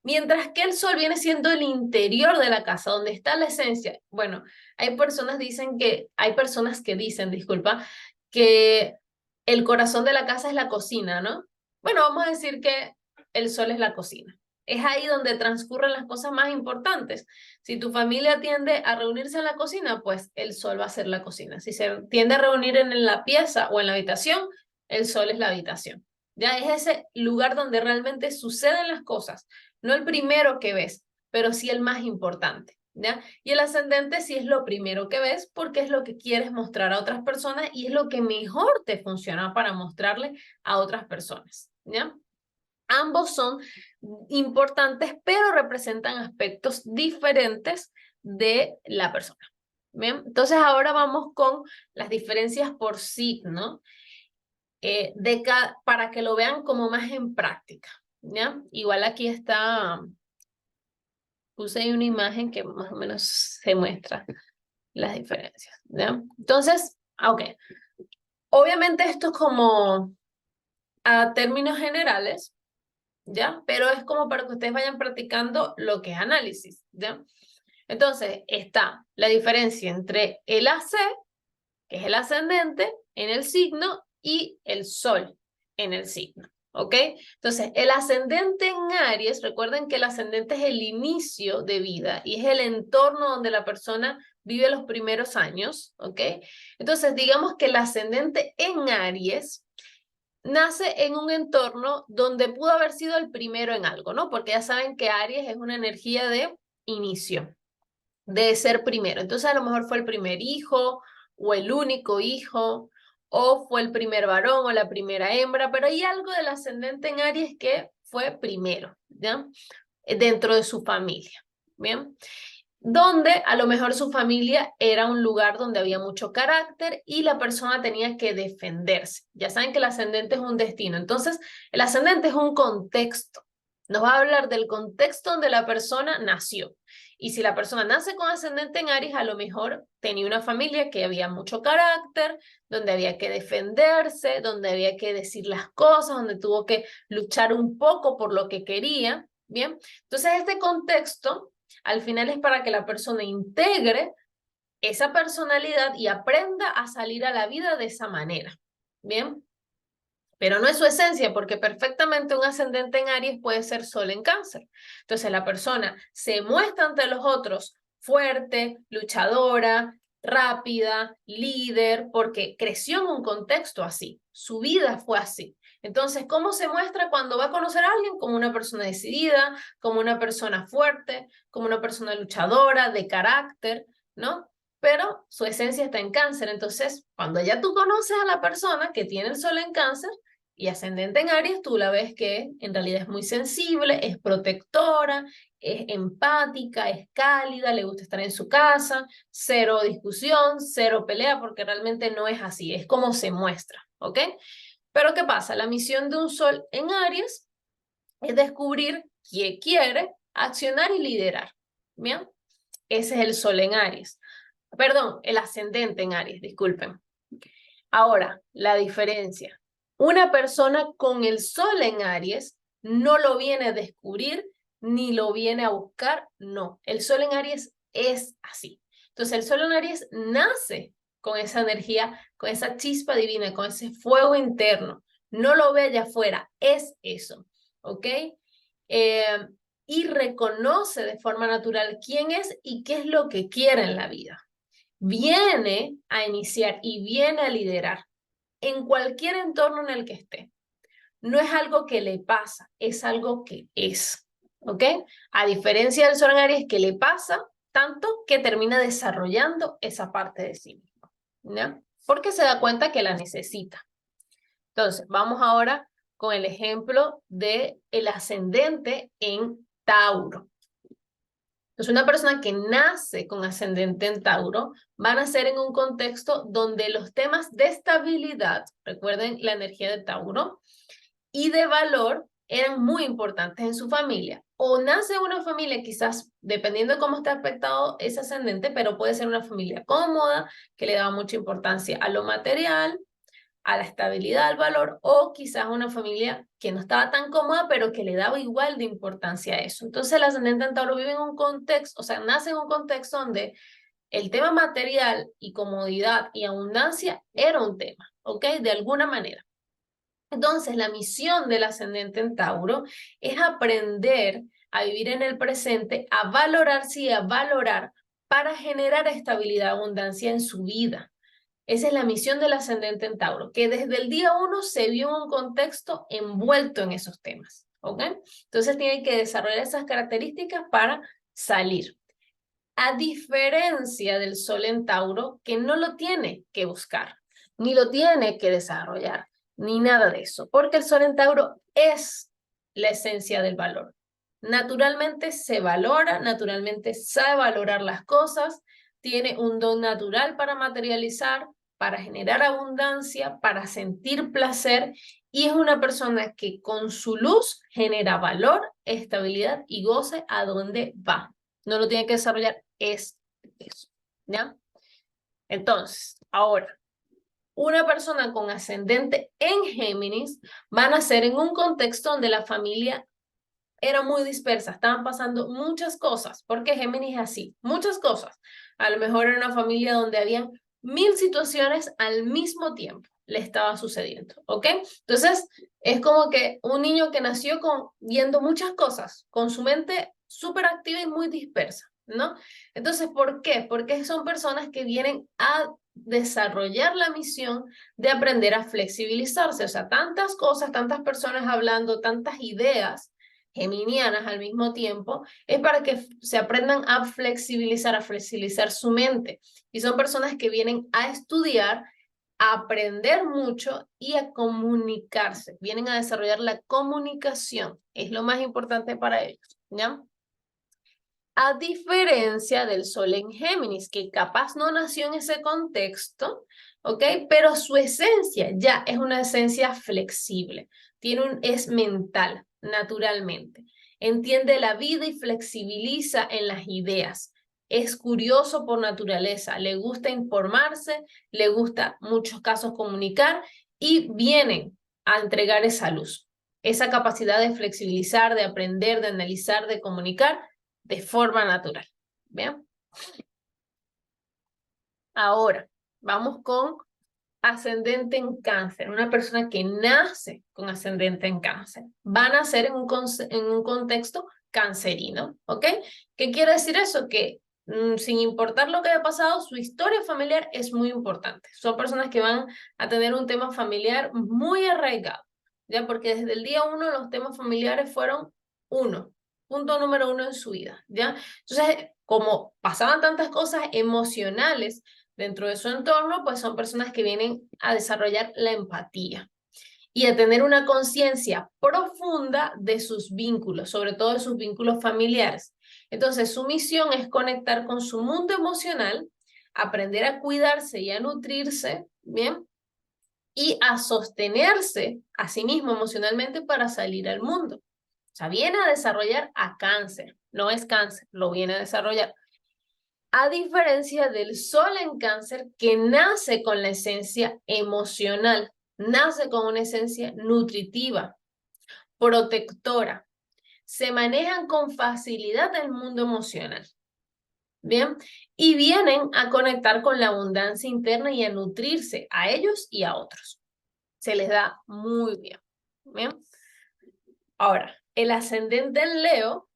Mientras que el sol viene siendo el interior de la casa, donde está la esencia. Bueno, hay personas que dicen, disculpa, que el corazón de la casa es la cocina, ¿no? Bueno, vamos a decir que el sol es la cocina. Es ahí donde transcurren las cosas más importantes. Si tu familia tiende a reunirse en la cocina, pues el sol va a ser la cocina. Si se tiende a reunir en la pieza o en la habitación, el sol es la habitación. Ya es ese lugar donde realmente suceden las cosas, no el primero que ves, pero sí el más importante. ¿Ya? Y el ascendente sí es lo primero que ves porque es lo que quieres mostrar a otras personas y es lo que mejor te funciona para mostrarle a otras personas. ¿Ya? Ambos son importantes, pero representan aspectos diferentes de la persona. ¿Bien? Entonces ahora vamos con las diferencias por signo, para que lo vean como más en práctica. ¿Ya? Igual aquí está, puse ahí una imagen que más o menos se muestra las diferencias. ¿Ya? Entonces, ok. Obviamente esto es como a términos generales, ¿ya? Pero es como para que ustedes vayan practicando lo que es análisis, ¿ya? Entonces, está la diferencia entre el AC, que es el ascendente, en el signo, y el Sol en el signo, ¿ok? Entonces, el ascendente en Aries, recuerden que el ascendente es el inicio de vida y es el entorno donde la persona vive los primeros años, ¿ok? Entonces, digamos que el ascendente en Aries nace en un entorno donde pudo haber sido el primero en algo, ¿no? Porque ya saben que Aries es una energía de inicio, de ser primero. Entonces a lo mejor fue el primer hijo o el único hijo o fue el primer varón o la primera hembra, pero hay algo del ascendente en Aries que fue primero, ¿ya? Dentro de su familia, ¿bien? Donde a lo mejor su familia era un lugar donde había mucho carácter y la persona tenía que defenderse. Ya saben que el ascendente es un destino, entonces el ascendente es un contexto. Nos va a hablar del contexto donde la persona nació. Y si la persona nace con ascendente en Aries, a lo mejor tenía una familia que había mucho carácter, donde había que defenderse, donde había que decir las cosas, donde tuvo que luchar un poco por lo que quería. Bien, entonces este contexto al final es para que la persona integre esa personalidad y aprenda a salir a la vida de esa manera. ¿Bien? Pero no es su esencia, porque perfectamente un ascendente en Aries puede ser Sol en Cáncer. Entonces la persona se muestra ante los otros fuerte, luchadora, rápida, líder, porque creció en un contexto así. Su vida fue así. Entonces, ¿cómo se muestra cuando va a conocer a alguien? Como una persona decidida, como una persona fuerte, como una persona luchadora, de carácter, ¿no? Pero su esencia está en Cáncer. Entonces, cuando ya tú conoces a la persona que tiene el Sol en Cáncer, y ascendente en Aries, tú la ves que en realidad es muy sensible, es protectora, es empática, es cálida, le gusta estar en su casa, cero discusión, cero pelea, porque realmente no es así, es como se muestra, ¿ok? Pero ¿qué pasa? La misión de un Sol en Aries es descubrir qué quiere, accionar y liderar, ¿bien? Ese es el Sol en Aries. Perdón, el ascendente en Aries, disculpen. Ahora, la diferencia. Una persona con el sol en Aries no lo viene a descubrir ni lo viene a buscar, no. El sol en Aries es así. Entonces, el sol en Aries nace con esa energía, con esa chispa divina, con ese fuego interno. No lo ve allá afuera, es eso, ¿ok? Y reconoce de forma natural quién es y qué es lo que quiere en la vida. Viene a iniciar y viene a liderar en cualquier entorno en el que esté. No es algo que le pasa, es algo que es. ¿Ok? A diferencia del Sol en Aries, que le pasa tanto que termina desarrollando esa parte de sí mismo. ¿Ya? Porque se da cuenta que la necesita. Entonces, vamos ahora con el ejemplo de el ascendente en Tauro. Entonces, una persona que nace con ascendente en Tauro va a nacer en un contexto donde los temas de estabilidad, recuerden la energía de Tauro, y de valor eran muy importantes en su familia. O nace en una familia, quizás, dependiendo de cómo está aspectado ese ascendente, pero puede ser una familia cómoda, que le daba mucha importancia a lo material, a la estabilidad, al valor, o quizás una familia que no estaba tan cómoda, pero que le daba igual de importancia a eso. Entonces el ascendente en Tauro vive en un contexto, o sea, nace en un contexto donde el tema material y comodidad y abundancia era un tema, ¿ok? De alguna manera. Entonces, la misión del ascendente en Tauro es aprender a vivir en el presente, a valorarse y a valorar para generar estabilidad, abundancia en su vida. Esa es la misión del ascendente en Tauro, que desde el día 1 se vio en un contexto envuelto en esos temas, ¿ok? Entonces tiene que desarrollar esas características para salir. A diferencia del Sol en Tauro, que no lo tiene que buscar, ni lo tiene que desarrollar, ni nada de eso, porque el Sol en Tauro es la esencia del valor. Naturalmente se valora, naturalmente sabe valorar las cosas, tiene un don natural para materializar, para generar abundancia, para sentir placer, y es una persona que con su luz genera valor, estabilidad y goce a donde va. No lo tiene que desarrollar, es eso, ¿ya? Entonces, ahora, una persona con ascendente en Géminis va a nacer en un contexto donde la familia era muy dispersa, estaban pasando muchas cosas, porque Géminis es así, muchas cosas. A lo mejor era una familia donde habían 1000 situaciones al mismo tiempo, le estaba sucediendo, ¿ok? Entonces, es como que un niño que nació viendo muchas cosas, con su mente súper activa y muy dispersa, ¿no? Entonces, ¿por qué? Porque son personas que vienen a desarrollar la misión de aprender a flexibilizarse, o sea, tantas cosas, tantas personas hablando, tantas ideas geminianas al mismo tiempo, es para que se aprendan a flexibilizar su mente. Y son personas que vienen a estudiar, a aprender mucho y a comunicarse. Vienen a desarrollar la comunicación. Es lo más importante para ellos, ¿ya? A diferencia del Sol en Géminis, que capaz no nació en ese contexto, ¿ok? Pero su esencia ya es una esencia flexible, es mental, naturalmente. Entiende la vida y flexibiliza en las ideas. Es curioso por naturaleza, le gusta informarse, le gusta muchos casos comunicar y vienen a entregar esa luz, esa capacidad de flexibilizar, de aprender, de analizar, de comunicar de forma natural. ¿Bien? Ahora, vamos con ascendente en Cáncer. Una persona que nace con ascendente en Cáncer va a nacer en un contexto cancerino, ¿ok? ¿Qué quiere decir eso? Que sin importar lo que haya pasado, su historia familiar es muy importante. Son personas que van a tener un tema familiar muy arraigado, ¿ya? Porque desde el día 1 los temas familiares fueron punto número 1 en su vida, ¿ya? Entonces, como pasaban tantas cosas emocionales dentro de su entorno, pues son personas que vienen a desarrollar la empatía y a tener una conciencia profunda de sus vínculos, sobre todo de sus vínculos familiares. Entonces, su misión es conectar con su mundo emocional, aprender a cuidarse y a nutrirse, ¿bien? Y a sostenerse a sí mismo emocionalmente para salir al mundo. O sea, viene a desarrollar a Cáncer, no es Cáncer, lo viene a desarrollar. A diferencia del Sol en Cáncer, que nace con la esencia emocional, nace con una esencia nutritiva, protectora. Se manejan con facilidad el mundo emocional. Bien, y vienen a conectar con la abundancia interna y a nutrirse a ellos y a otros. Se les da muy bien. Bien. Ahora, el ascendente en Leo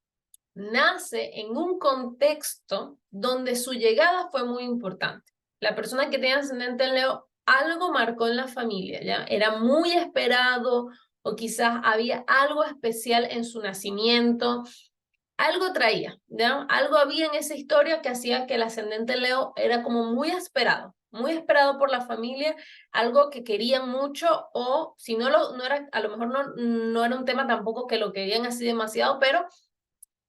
nace en un contexto donde su llegada fue muy importante. La persona que tiene ascendente en Leo, algo marcó en la familia, ¿ya? Era muy esperado o quizás había algo especial en su nacimiento, algo traía, ¿ya? Algo había en esa historia que hacía que el ascendente en Leo era como muy esperado por la familia, algo que querían mucho o si no, no era, a lo mejor no era un tema tampoco que lo querían así demasiado, pero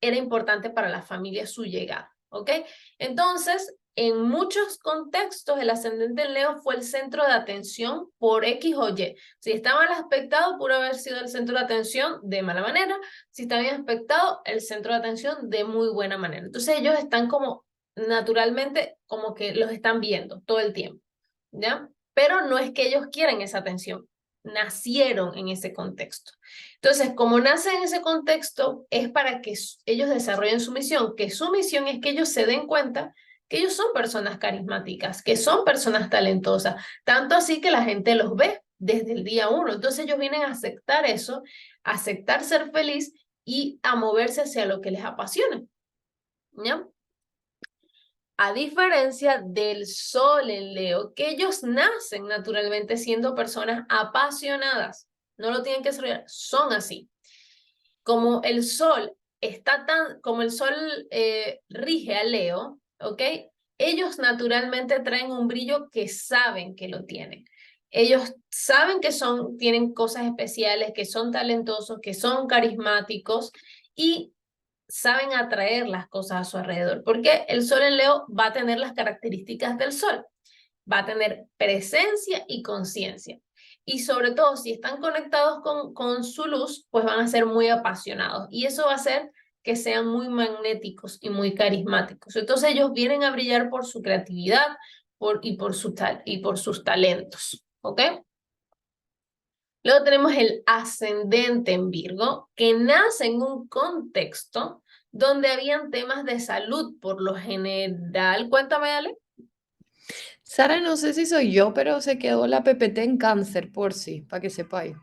era importante para la familia su llegada, ¿ok? Entonces, en muchos contextos, el ascendente en Leo fue el centro de atención por X o Y. Si estaba mal aspectado, pudo haber sido el centro de atención de mala manera. Si está bien aspectado, el centro de atención de muy buena manera. Entonces, ellos están como naturalmente, como que los están viendo todo el tiempo, ¿ya? Pero no es que ellos quieran esa atención, nacieron en ese contexto. Entonces, como nacen en ese contexto, es para que ellos desarrollen su misión, que su misión es que ellos se den cuenta que ellos son personas carismáticas, que son personas talentosas, tanto así que la gente los ve desde el día 1. Entonces ellos vienen a aceptar eso, a aceptar ser feliz y a moverse hacia lo que les apasiona, ¿ya? A diferencia del Sol en Leo, que ellos nacen naturalmente siendo personas apasionadas, no lo tienen que desarrollar, son así. Como el Sol como el Sol rige a Leo, ¿ok? Ellos naturalmente traen un brillo que saben que lo tienen. Ellos saben que tienen cosas especiales, que son talentosos, que son carismáticos y saben atraer las cosas a su alrededor, porque el Sol en Leo va a tener las características del Sol, va a tener presencia y conciencia. Y sobre todo, si están conectados con su luz, pues van a ser muy apasionados. Y eso va a hacer que sean muy magnéticos y muy carismáticos. Entonces ellos vienen a brillar por su creatividad y por sus talentos. ¿Ok? Luego tenemos el ascendente en Virgo, que nace en un contexto donde habían temas de salud por lo general. Cuéntame, Ale. Sara, no sé si soy yo, pero se quedó la PPT en cáncer, por si, para que sepáis.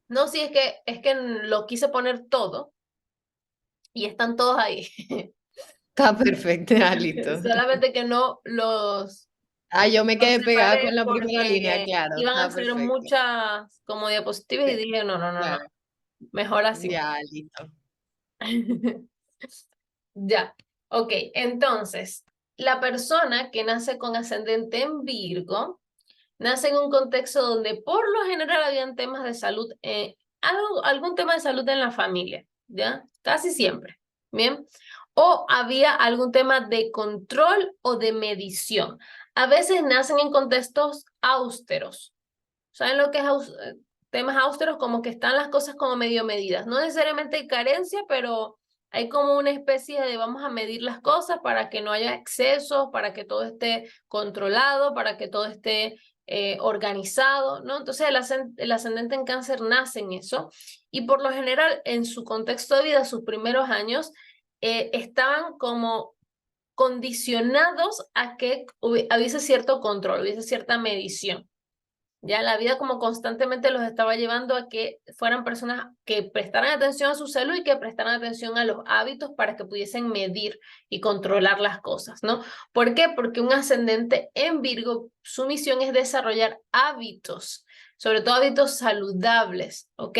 No, sí, es que lo quise poner todo y están todos ahí. Está perfecto, ya, listo. Solamente que no Ah, yo me los quedé pegada con separé la primera línea, porque claro, iban a está ser perfecto. muchas como diapositivas y Sí, dije, no, no, no, no, claro, mejor así. ya, listo. Ya, ok, entonces, la persona que nace con ascendente en Virgo, nace en un contexto donde por lo general habían temas de salud, algún tema de salud en la familia, ¿ya? Casi siempre, ¿bien? O había algún tema de control o de medición. A veces nacen en contextos austeros. ¿Saben lo que es temas austeros? Como que están las cosas como medio medidas. No necesariamente hay carencia, pero hay como una especie de vamos a medir las cosas para que no haya excesos, para que todo esté controlado, para que todo esté organizado, ¿no? Entonces el ascendente en cáncer nace en eso y por lo general en su contexto de vida, sus primeros años, estaban como condicionados a que hubiese cierto control, hubiese cierta medición. Ya la vida como constantemente los estaba llevando a que fueran personas que prestaran atención a su salud y que prestaran atención a los hábitos para que pudiesen medir y controlar las cosas, ¿no? ¿Por qué? Porque un ascendente en Virgo, su misión es desarrollar hábitos, sobre todo hábitos saludables, ¿ok?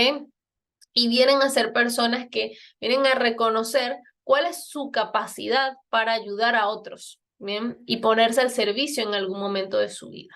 Y vienen a ser personas que vienen a reconocer cuál es su capacidad para ayudar a otros, ¿bien? Y ponerse al servicio en algún momento de su vida.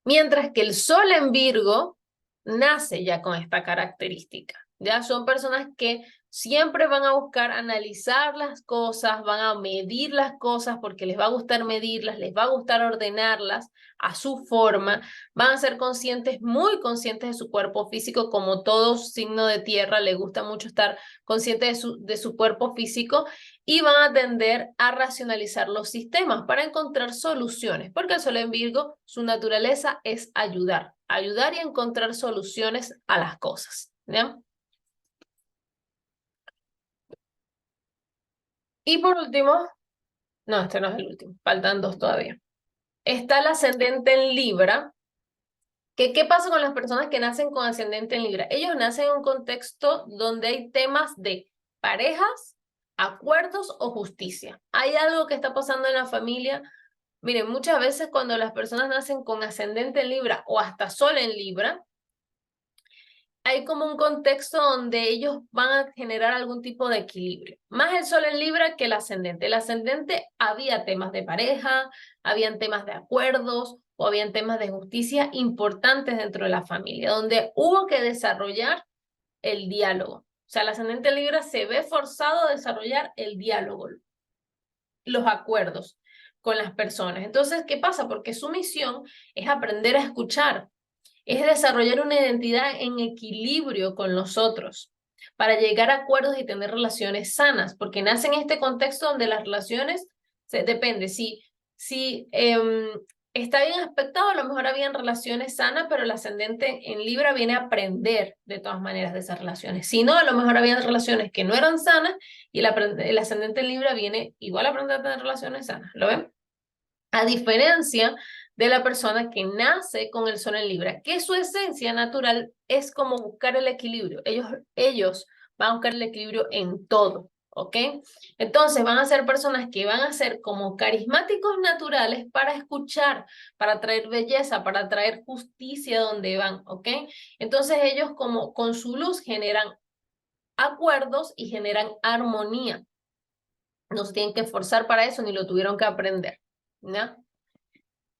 Mientras que el Sol en Virgo nace ya con esta característica. Ya son personas que siempre van a buscar analizar las cosas, van a medir las cosas porque les va a gustar medirlas, les va a gustar ordenarlas a su forma, van a ser conscientes, muy conscientes de su cuerpo físico, como todo signo de tierra, les gusta mucho estar consciente de su cuerpo físico y van a tender a racionalizar los sistemas para encontrar soluciones, porque el Sol en Virgo, su naturaleza es ayudar, ayudar y encontrar soluciones a las cosas, ¿ya? Y por último, no, este no es el último, faltan dos todavía. Está el ascendente en Libra. ¿Qué pasa con las personas que nacen con ascendente en Libra? Ellos nacen en un contexto donde hay temas de parejas, acuerdos o justicia. Hay algo que está pasando en la familia. Miren, muchas veces cuando las personas nacen con ascendente en Libra o hasta Sol en Libra, hay como un contexto donde ellos van a generar algún tipo de equilibrio. Más el Sol en Libra que el ascendente. El ascendente había temas de pareja, habían temas de acuerdos o habían temas de justicia importantes dentro de la familia, donde hubo que desarrollar el diálogo. O sea, el ascendente en Libra se ve forzado a desarrollar el diálogo, los acuerdos con las personas. Entonces, ¿qué pasa? Porque su misión es aprender a escuchar, es desarrollar una identidad en equilibrio con los otros para llegar a acuerdos y tener relaciones sanas, porque nace en este contexto donde las relaciones, depende, si está bien aspectado, a lo mejor habían relaciones sanas, pero el ascendente en Libra viene a aprender de todas maneras de esas relaciones. Si no, a lo mejor habían relaciones que no eran sanas y el ascendente en Libra viene igual a aprender a tener relaciones sanas. ¿Lo ven? A diferencia de la persona que nace con el sol en Libra, que su esencia natural es como buscar el equilibrio. Ellos van a buscar el equilibrio en todo, ¿ok? Entonces van a ser personas que van a ser como carismáticos naturales para escuchar, para traer belleza, para traer justicia donde van, ¿ok? Entonces ellos como con su luz generan acuerdos y generan armonía. No se tienen que esforzar para eso ni lo tuvieron que aprender, ¿no?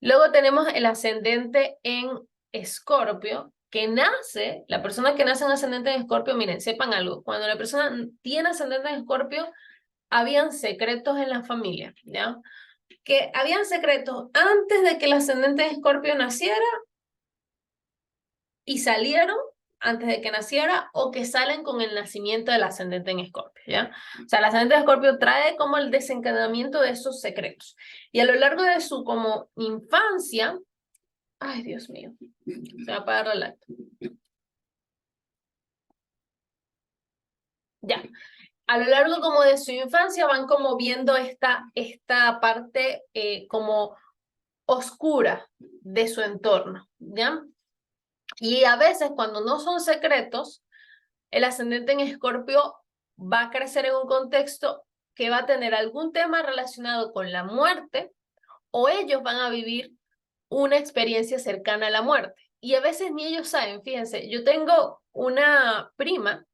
Luego tenemos el ascendente en Escorpio, que nace, la persona que nace en ascendente en Escorpio, miren, sepan algo, cuando la persona tiene ascendente en Escorpio, habían secretos en la familia, ¿ya? Que habían secretos antes de que el ascendente en Escorpio naciera y salieron antes de que naciera o que salen con el nacimiento del ascendente en Escorpio, ¿ya? O sea, el ascendente en Escorpio trae como el desencadenamiento de esos secretos. Y a lo largo de su como infancia, ay, Dios mío, se va a apagar la lata. Ya, a lo largo como de su infancia van como viendo esta parte como oscura de su entorno, ¿ya? Y a veces cuando no son secretos, el ascendente en Escorpio va a crecer en un contexto que va a tener algún tema relacionado con la muerte o ellos van a vivir una experiencia cercana a la muerte. Y a veces ni ellos saben, fíjense, yo tengo una prima,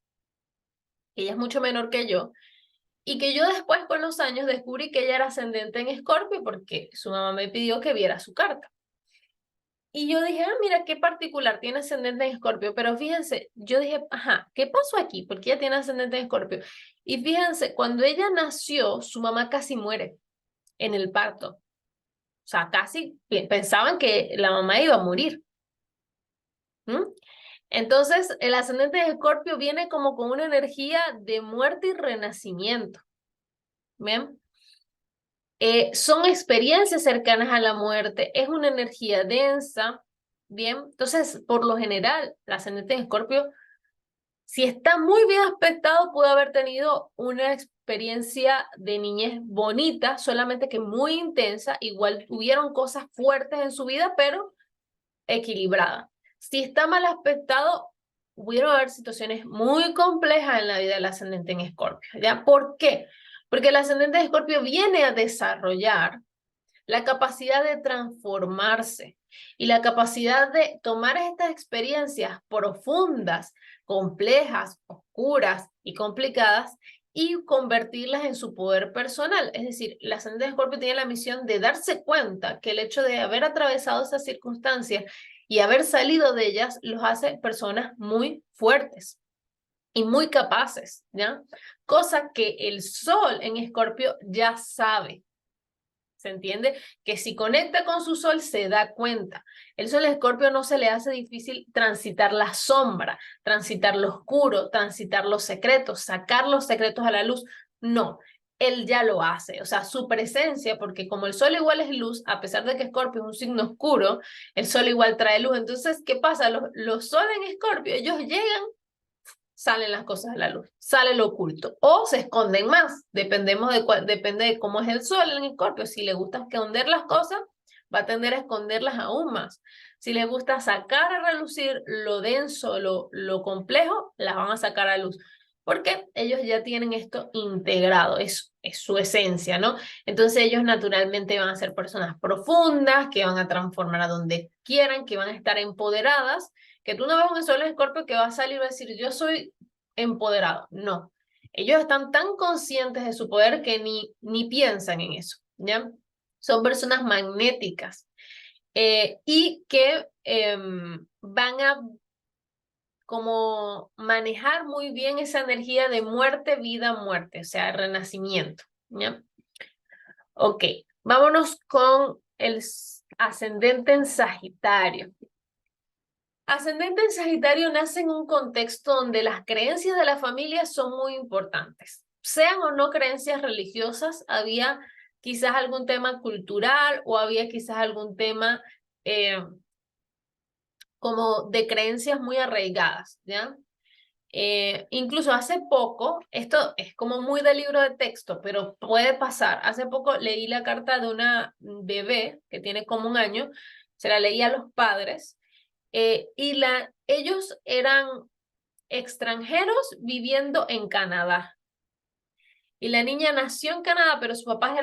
que ella es mucho menor que yo, y que yo después con los años descubrí que ella era ascendente en Escorpio porque su mamá me pidió que viera su carta. Y yo dije, ah, mira, qué particular, tiene ascendente en Escorpio. Pero fíjense, yo dije, ajá, ¿qué pasó aquí? Porque ella tiene ascendente en Escorpio. Y fíjense, cuando ella nació, su mamá casi muere en el parto. O sea, casi pensaban que la mamá iba a morir. ¿Mm? Entonces, el ascendente de Escorpio viene como con una energía de muerte y renacimiento. ¿Bien? Son experiencias cercanas a la muerte, es una energía densa, ¿bien? Entonces, por lo general, el ascendente en Escorpio, si está muy bien aspectado, puede haber tenido una experiencia de niñez bonita, solamente que muy intensa, igual tuvieron cosas fuertes en su vida, pero equilibrada. Si está mal aspectado, pudieron haber situaciones muy complejas en la vida del ascendente en Escorpio, ¿ya? ¿Por qué? Porque el ascendente de Escorpio viene a desarrollar la capacidad de transformarse y la capacidad de tomar estas experiencias profundas, complejas, oscuras y complicadas y convertirlas en su poder personal. Es decir, el ascendente de Escorpio tiene la misión de darse cuenta que el hecho de haber atravesado esas circunstancias y haber salido de ellas los hace personas muy fuertes y muy capaces, ¿ya? Cosa que el Sol en Escorpio ya sabe. ¿Se entiende? Que si conecta con su sol se da cuenta. El sol Escorpio no se le hace difícil transitar la sombra, transitar lo oscuro, transitar los secretos, sacar los secretos a la luz. No, él ya lo hace. O sea, su presencia, porque como el sol igual es luz, a pesar de que Escorpio es un signo oscuro, el sol igual trae luz. Entonces, ¿qué pasa? Los soles en Escorpio, ellos llegan, salen las cosas a la luz, sale lo oculto, o se esconden más, depende de cómo es el sol en Escorpio. Si le gusta esconder las cosas, va a tender a esconderlas aún más. Si le gusta sacar a relucir lo denso, lo complejo, las van a sacar a luz, porque ellos ya tienen esto integrado, es su esencia, ¿no? Entonces ellos naturalmente van a ser personas profundas, que van a transformar a donde quieran, que van a estar empoderadas, que tú no ves un sol de Escorpio que va a salir y va a decir, yo soy empoderado. No. Ellos están tan conscientes de su poder que ni piensan en eso, ¿ya? Son personas magnéticas y que van a como manejar muy bien esa energía de muerte, vida, muerte, o sea, renacimiento, ¿ya? Ok, vámonos con el ascendente en Sagitario. Ascendente en Sagitario nace en un contexto donde las creencias de la familia son muy importantes. Sean o no creencias religiosas, había quizás algún tema cultural o había quizás algún tema como de creencias muy arraigadas, ¿ya? Incluso hace poco, esto es como muy de libro de texto, pero puede pasar. Hace poco leí la carta de una bebé que tiene como 1 año, se la leí a los padres, ellos eran extranjeros viviendo en Canadá. Y la niña nació en Canadá, pero sus papás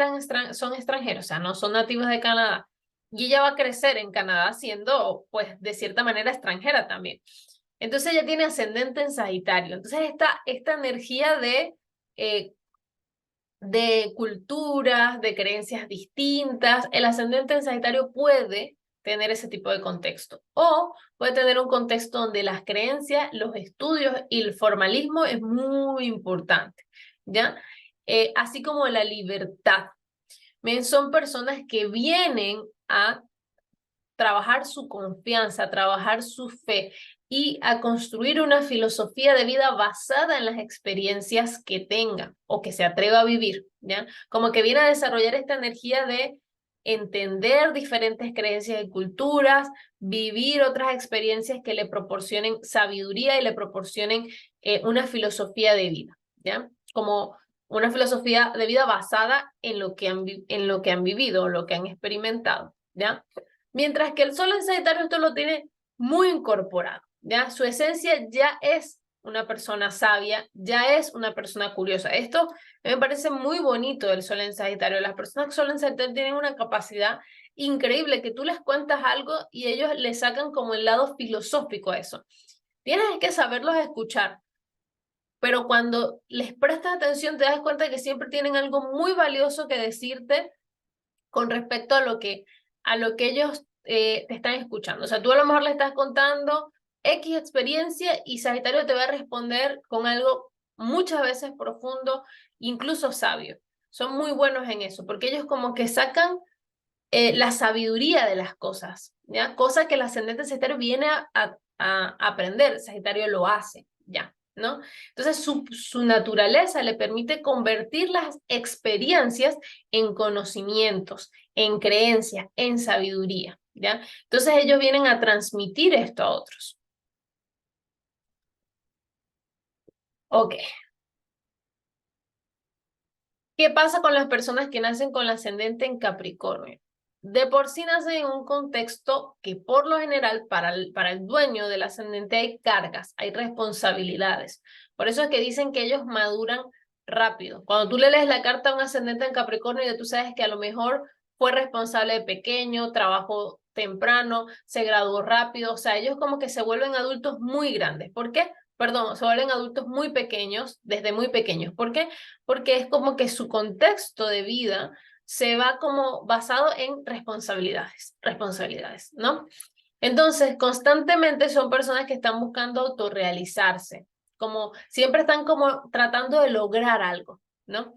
son extranjeros, o sea, no son nativos de Canadá. Y ella va a crecer en Canadá siendo, pues, de cierta manera extranjera también. Entonces ella tiene ascendente en Sagitario. Entonces esta energía eh, de culturas, de creencias distintas, el ascendente en Sagitario puede tener ese tipo de contexto. O puede tener un contexto donde las creencias, los estudios y el formalismo es muy importante, ¿ya? Así como la libertad. Bien, son personas que vienen a trabajar su confianza, trabajar su fe y a construir una filosofía de vida basada en las experiencias que tenga o que se atreva a vivir, ¿ya? Como que viene a desarrollar esta energía de entender diferentes creencias y culturas, vivir otras experiencias que le proporcionen sabiduría y le proporcionen una filosofía de vida, ¿ya? Como una filosofía de vida basada en lo que en lo que han vivido, lo que han experimentado, ¿ya? Mientras que el Sol en Sagitario esto lo tiene muy incorporado, ¿ya? Su esencia ya es una persona sabia, ya es una persona curiosa. Esto me parece muy bonito del Sol en Sagitario. Las personas que Sol en Sagitario tienen una capacidad increíble que tú les cuentas algo y ellos le sacan como el lado filosófico a eso. Tienes que saberlos escuchar, pero cuando les prestas atención te das cuenta que siempre tienen algo muy valioso que decirte con respecto a lo que ellos te están escuchando. O sea, tú a lo mejor le estás contando X experiencia y Sagitario te va a responder con algo muchas veces profundo, incluso sabio. Son muy buenos en eso, porque ellos como que sacan la sabiduría de las cosas, ¿ya? Cosa que el ascendente Sagitario viene a aprender, Sagitario lo hace, ¿ya? ¿No? Entonces su naturaleza le permite convertir las experiencias en conocimientos, en creencias, en sabiduría, ¿ya? Entonces ellos vienen a transmitir esto a otros. Ok. ¿Qué pasa con las personas que nacen con el ascendente en Capricornio? De por sí nacen en un contexto que por lo general para el dueño del ascendente hay cargas, hay responsabilidades. Por eso es que dicen que ellos maduran rápido. Cuando tú le lees la carta a un ascendente en Capricornio, ya tú sabes que a lo mejor fue responsable de pequeño, trabajó temprano, se graduó rápido. O sea, ellos como que se vuelven adultos muy grandes. ¿Por qué? Perdón, se vuelven adultos muy pequeños, desde muy pequeños. ¿Por qué? Porque es como que su contexto de vida se va como basado en responsabilidades, ¿no? Entonces, constantemente son personas que están buscando autorrealizarse, como siempre están como tratando de lograr algo, ¿no?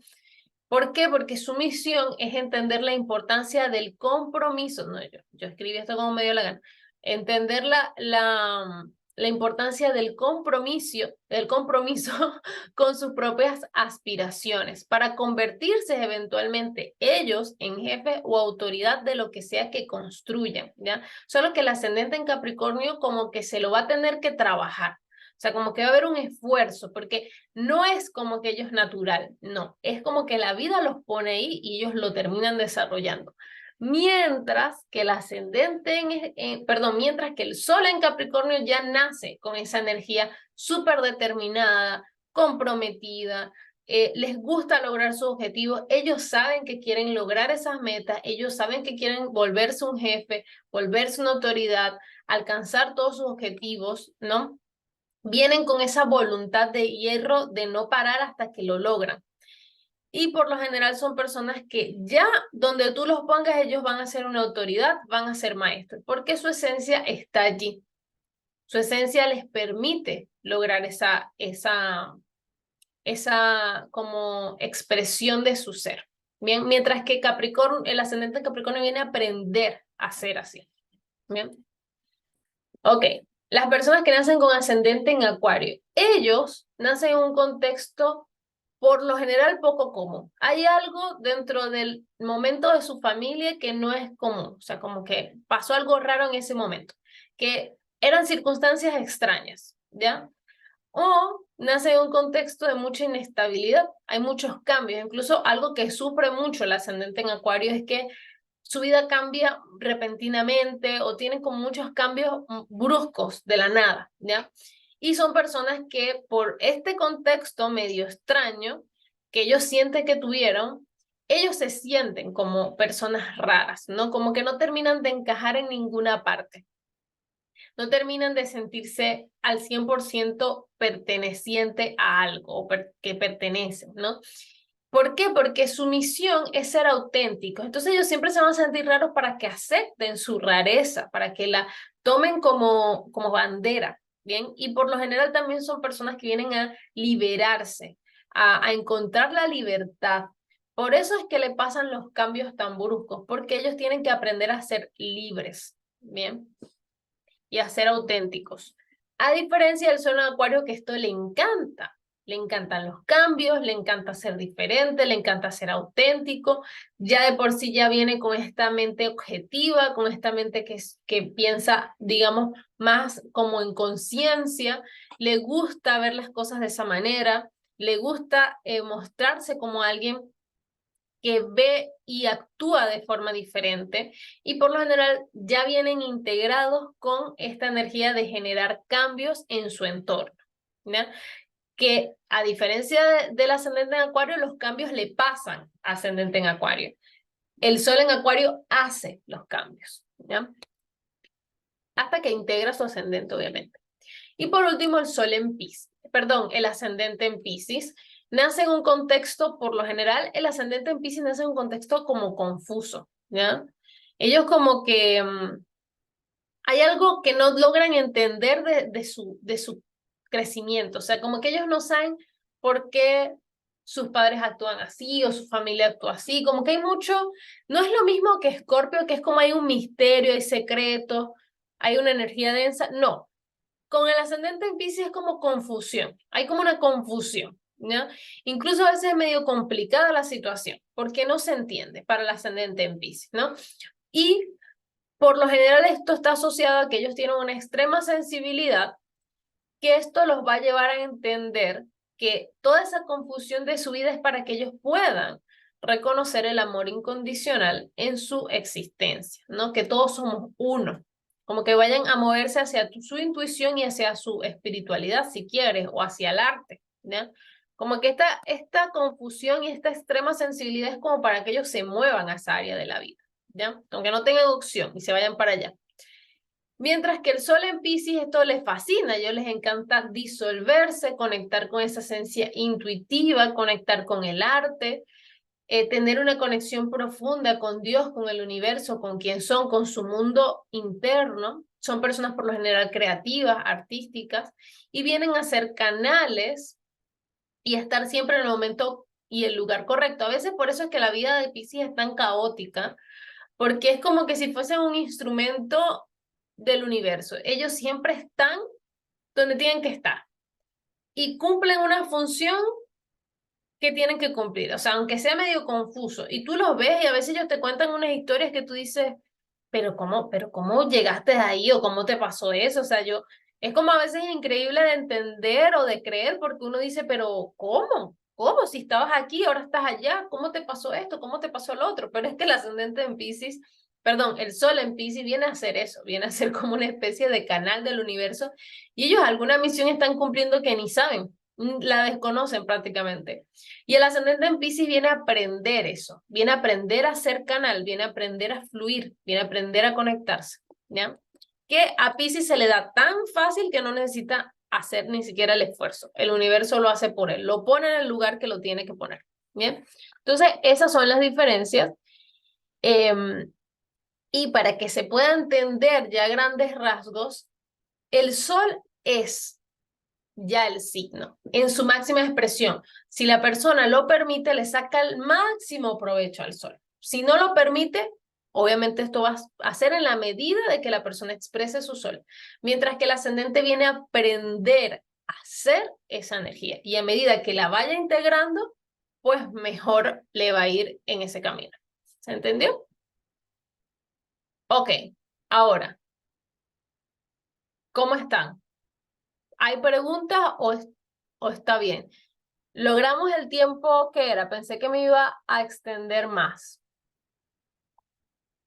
¿Por qué? Porque su misión es entender la importancia del compromiso. No, yo escribí esto como me dio la gana. Entender la importancia del compromiso con sus propias aspiraciones para convertirse eventualmente ellos en jefe o autoridad de lo que sea que construyan, ¿ya? Solo que el ascendente en Capricornio como que se lo va a tener que trabajar. O sea, como que va a haber un esfuerzo, porque no es como que ellos natural, no, es como que la vida los pone ahí y ellos lo terminan desarrollando. Mientras que el ascendente, mientras que el sol en Capricornio ya nace con esa energía súper determinada, comprometida, les gusta lograr sus objetivos, ellos saben que quieren lograr esas metas, ellos saben que quieren volverse un jefe, volverse una autoridad, alcanzar todos sus objetivos, ¿no? Vienen con esa voluntad de hierro de no parar hasta que lo logran. Y por lo general son personas que ya donde tú los pongas, ellos van a ser una autoridad, van a ser maestros, porque su esencia está allí. Su esencia les permite lograr esa como expresión de su ser. Bien, mientras que Capricornio, el ascendente de Capricornio viene a aprender a ser así. Bien. Ok, las personas que nacen con ascendente en Acuario, ellos nacen en un contexto por lo general poco común. Hay algo dentro del momento de su familia que no es común, o sea, como que pasó algo raro en ese momento, que eran circunstancias extrañas, ¿ya? o nace en un contexto de mucha inestabilidad. Hay muchos cambios, incluso algo que sufre mucho el ascendente en Acuario es que su vida cambia repentinamente o tienen como muchos cambios bruscos de la nada, ¿ya? Y son personas que por este contexto medio extraño que ellos sienten que tuvieron, ellos se sienten como personas raras, ¿no? Como que no terminan de encajar en ninguna parte, no terminan de sentirse al 100% perteneciente a algo o que pertenecen, ¿no? ¿Por qué? Porque su misión es ser auténticos. Entonces ellos siempre se van a sentir raros para que acepten su rareza, para que la tomen como bandera, ¿bien? Y por lo general también son personas que vienen a liberarse, a encontrar la libertad. Por eso es que le pasan los cambios tan bruscos, porque ellos tienen que aprender a ser libres, ¿bien? Y a ser auténticos. A diferencia del sol en Acuario, que esto le encanta. Le encantan los cambios, le encanta ser diferente, le encanta ser auténtico. Ya de por sí ya viene con esta mente objetiva, con esta mente que piensa, digamos, más como en conciencia. Le gusta ver las cosas de esa manera. Le gusta mostrarse como alguien que ve y actúa de forma diferente y por lo general ya vienen integrados con esta energía de generar cambios en su entorno, ¿ya? Que a diferencia del ascendente en Acuario, los cambios le pasan a ascendente en Acuario. El sol en Acuario hace los cambios, ¿ya? Hasta que integra su ascendente, obviamente. Y por último, el sol en Piscis, perdón, el ascendente en Piscis, nace en un contexto, por lo general, el ascendente en Piscis nace en un contexto como confuso, ¿ya? Ellos como que hay algo que no logran entender de su crecimiento, o sea, como que ellos no saben por qué sus padres actúan así o su familia actúa así, como que hay mucho, no es lo mismo que Escorpio, que es como hay un misterio, hay secretos, hay una energía densa, no, con el ascendente en Piscis es como confusión, hay como una confusión, ¿no? Incluso a veces es medio complicada la situación, porque no se entiende para el ascendente en Piscis, ¿no? Y por lo general esto está asociado a que ellos tienen una extrema sensibilidad, que esto los va a llevar a entender que toda esa confusión de su vida es para que ellos puedan reconocer el amor incondicional en su existencia, ¿no? Que todos somos uno, como que vayan a moverse hacia su intuición y hacia su espiritualidad, si quieres, o hacia el arte, ¿ya? Como que esta confusión y esta extrema sensibilidad es como para que ellos se muevan a esa área de la vida, ¿ya? Aunque no tengan opción y se vayan para allá. Mientras que el sol en Piscis esto les fascina, a ellos les encanta disolverse, conectar con esa esencia intuitiva, conectar con el arte, tener una conexión profunda con Dios, con el universo, con quien son, con su mundo interno. Son personas por lo general creativas, artísticas, y vienen a ser canales y a estar siempre en el momento y el lugar correcto. A veces por eso es que la vida de Piscis es tan caótica, porque es como que si fuesen un instrumento del universo. Ellos siempre están donde tienen que estar y cumplen una función que tienen que cumplir. O sea, aunque sea medio confuso y tú los ves y a veces ellos te cuentan unas historias que tú dices, pero cómo llegaste ahí o cómo te pasó eso. O sea, es como a veces increíble de entender o de creer porque uno dice, pero ¿cómo? ¿Cómo? Si estabas aquí, ahora estás allá, ¿cómo te pasó esto? ¿Cómo te pasó lo otro? Pero es que el ascendente en Piscis, perdón, el sol en Piscis viene a hacer eso, viene a ser como una especie de canal del universo y ellos alguna misión están cumpliendo que ni saben, la desconocen prácticamente. Y el ascendente en Piscis viene a aprender eso, viene a aprender a ser canal, viene a aprender a fluir, viene a aprender a conectarse, ¿ya? Que a Piscis se le da tan fácil que no necesita hacer ni siquiera el esfuerzo. El universo lo hace por él, lo pone en el lugar que lo tiene que poner, ¿bien? Entonces, esas son las diferencias. Y para que se pueda entender ya a grandes rasgos, el sol es ya el signo, en su máxima expresión. Si la persona lo permite, le saca el máximo provecho al sol. Si no lo permite, obviamente esto va a ser en la medida de que la persona exprese su sol. Mientras que el ascendente viene a aprender a hacer esa energía. Y a medida que la vaya integrando, pues mejor le va a ir en ese camino. ¿Se entendió? Ok, ahora, ¿cómo están? ¿Hay preguntas o está bien? Logramos el tiempo que era. Pensé que me iba a extender más.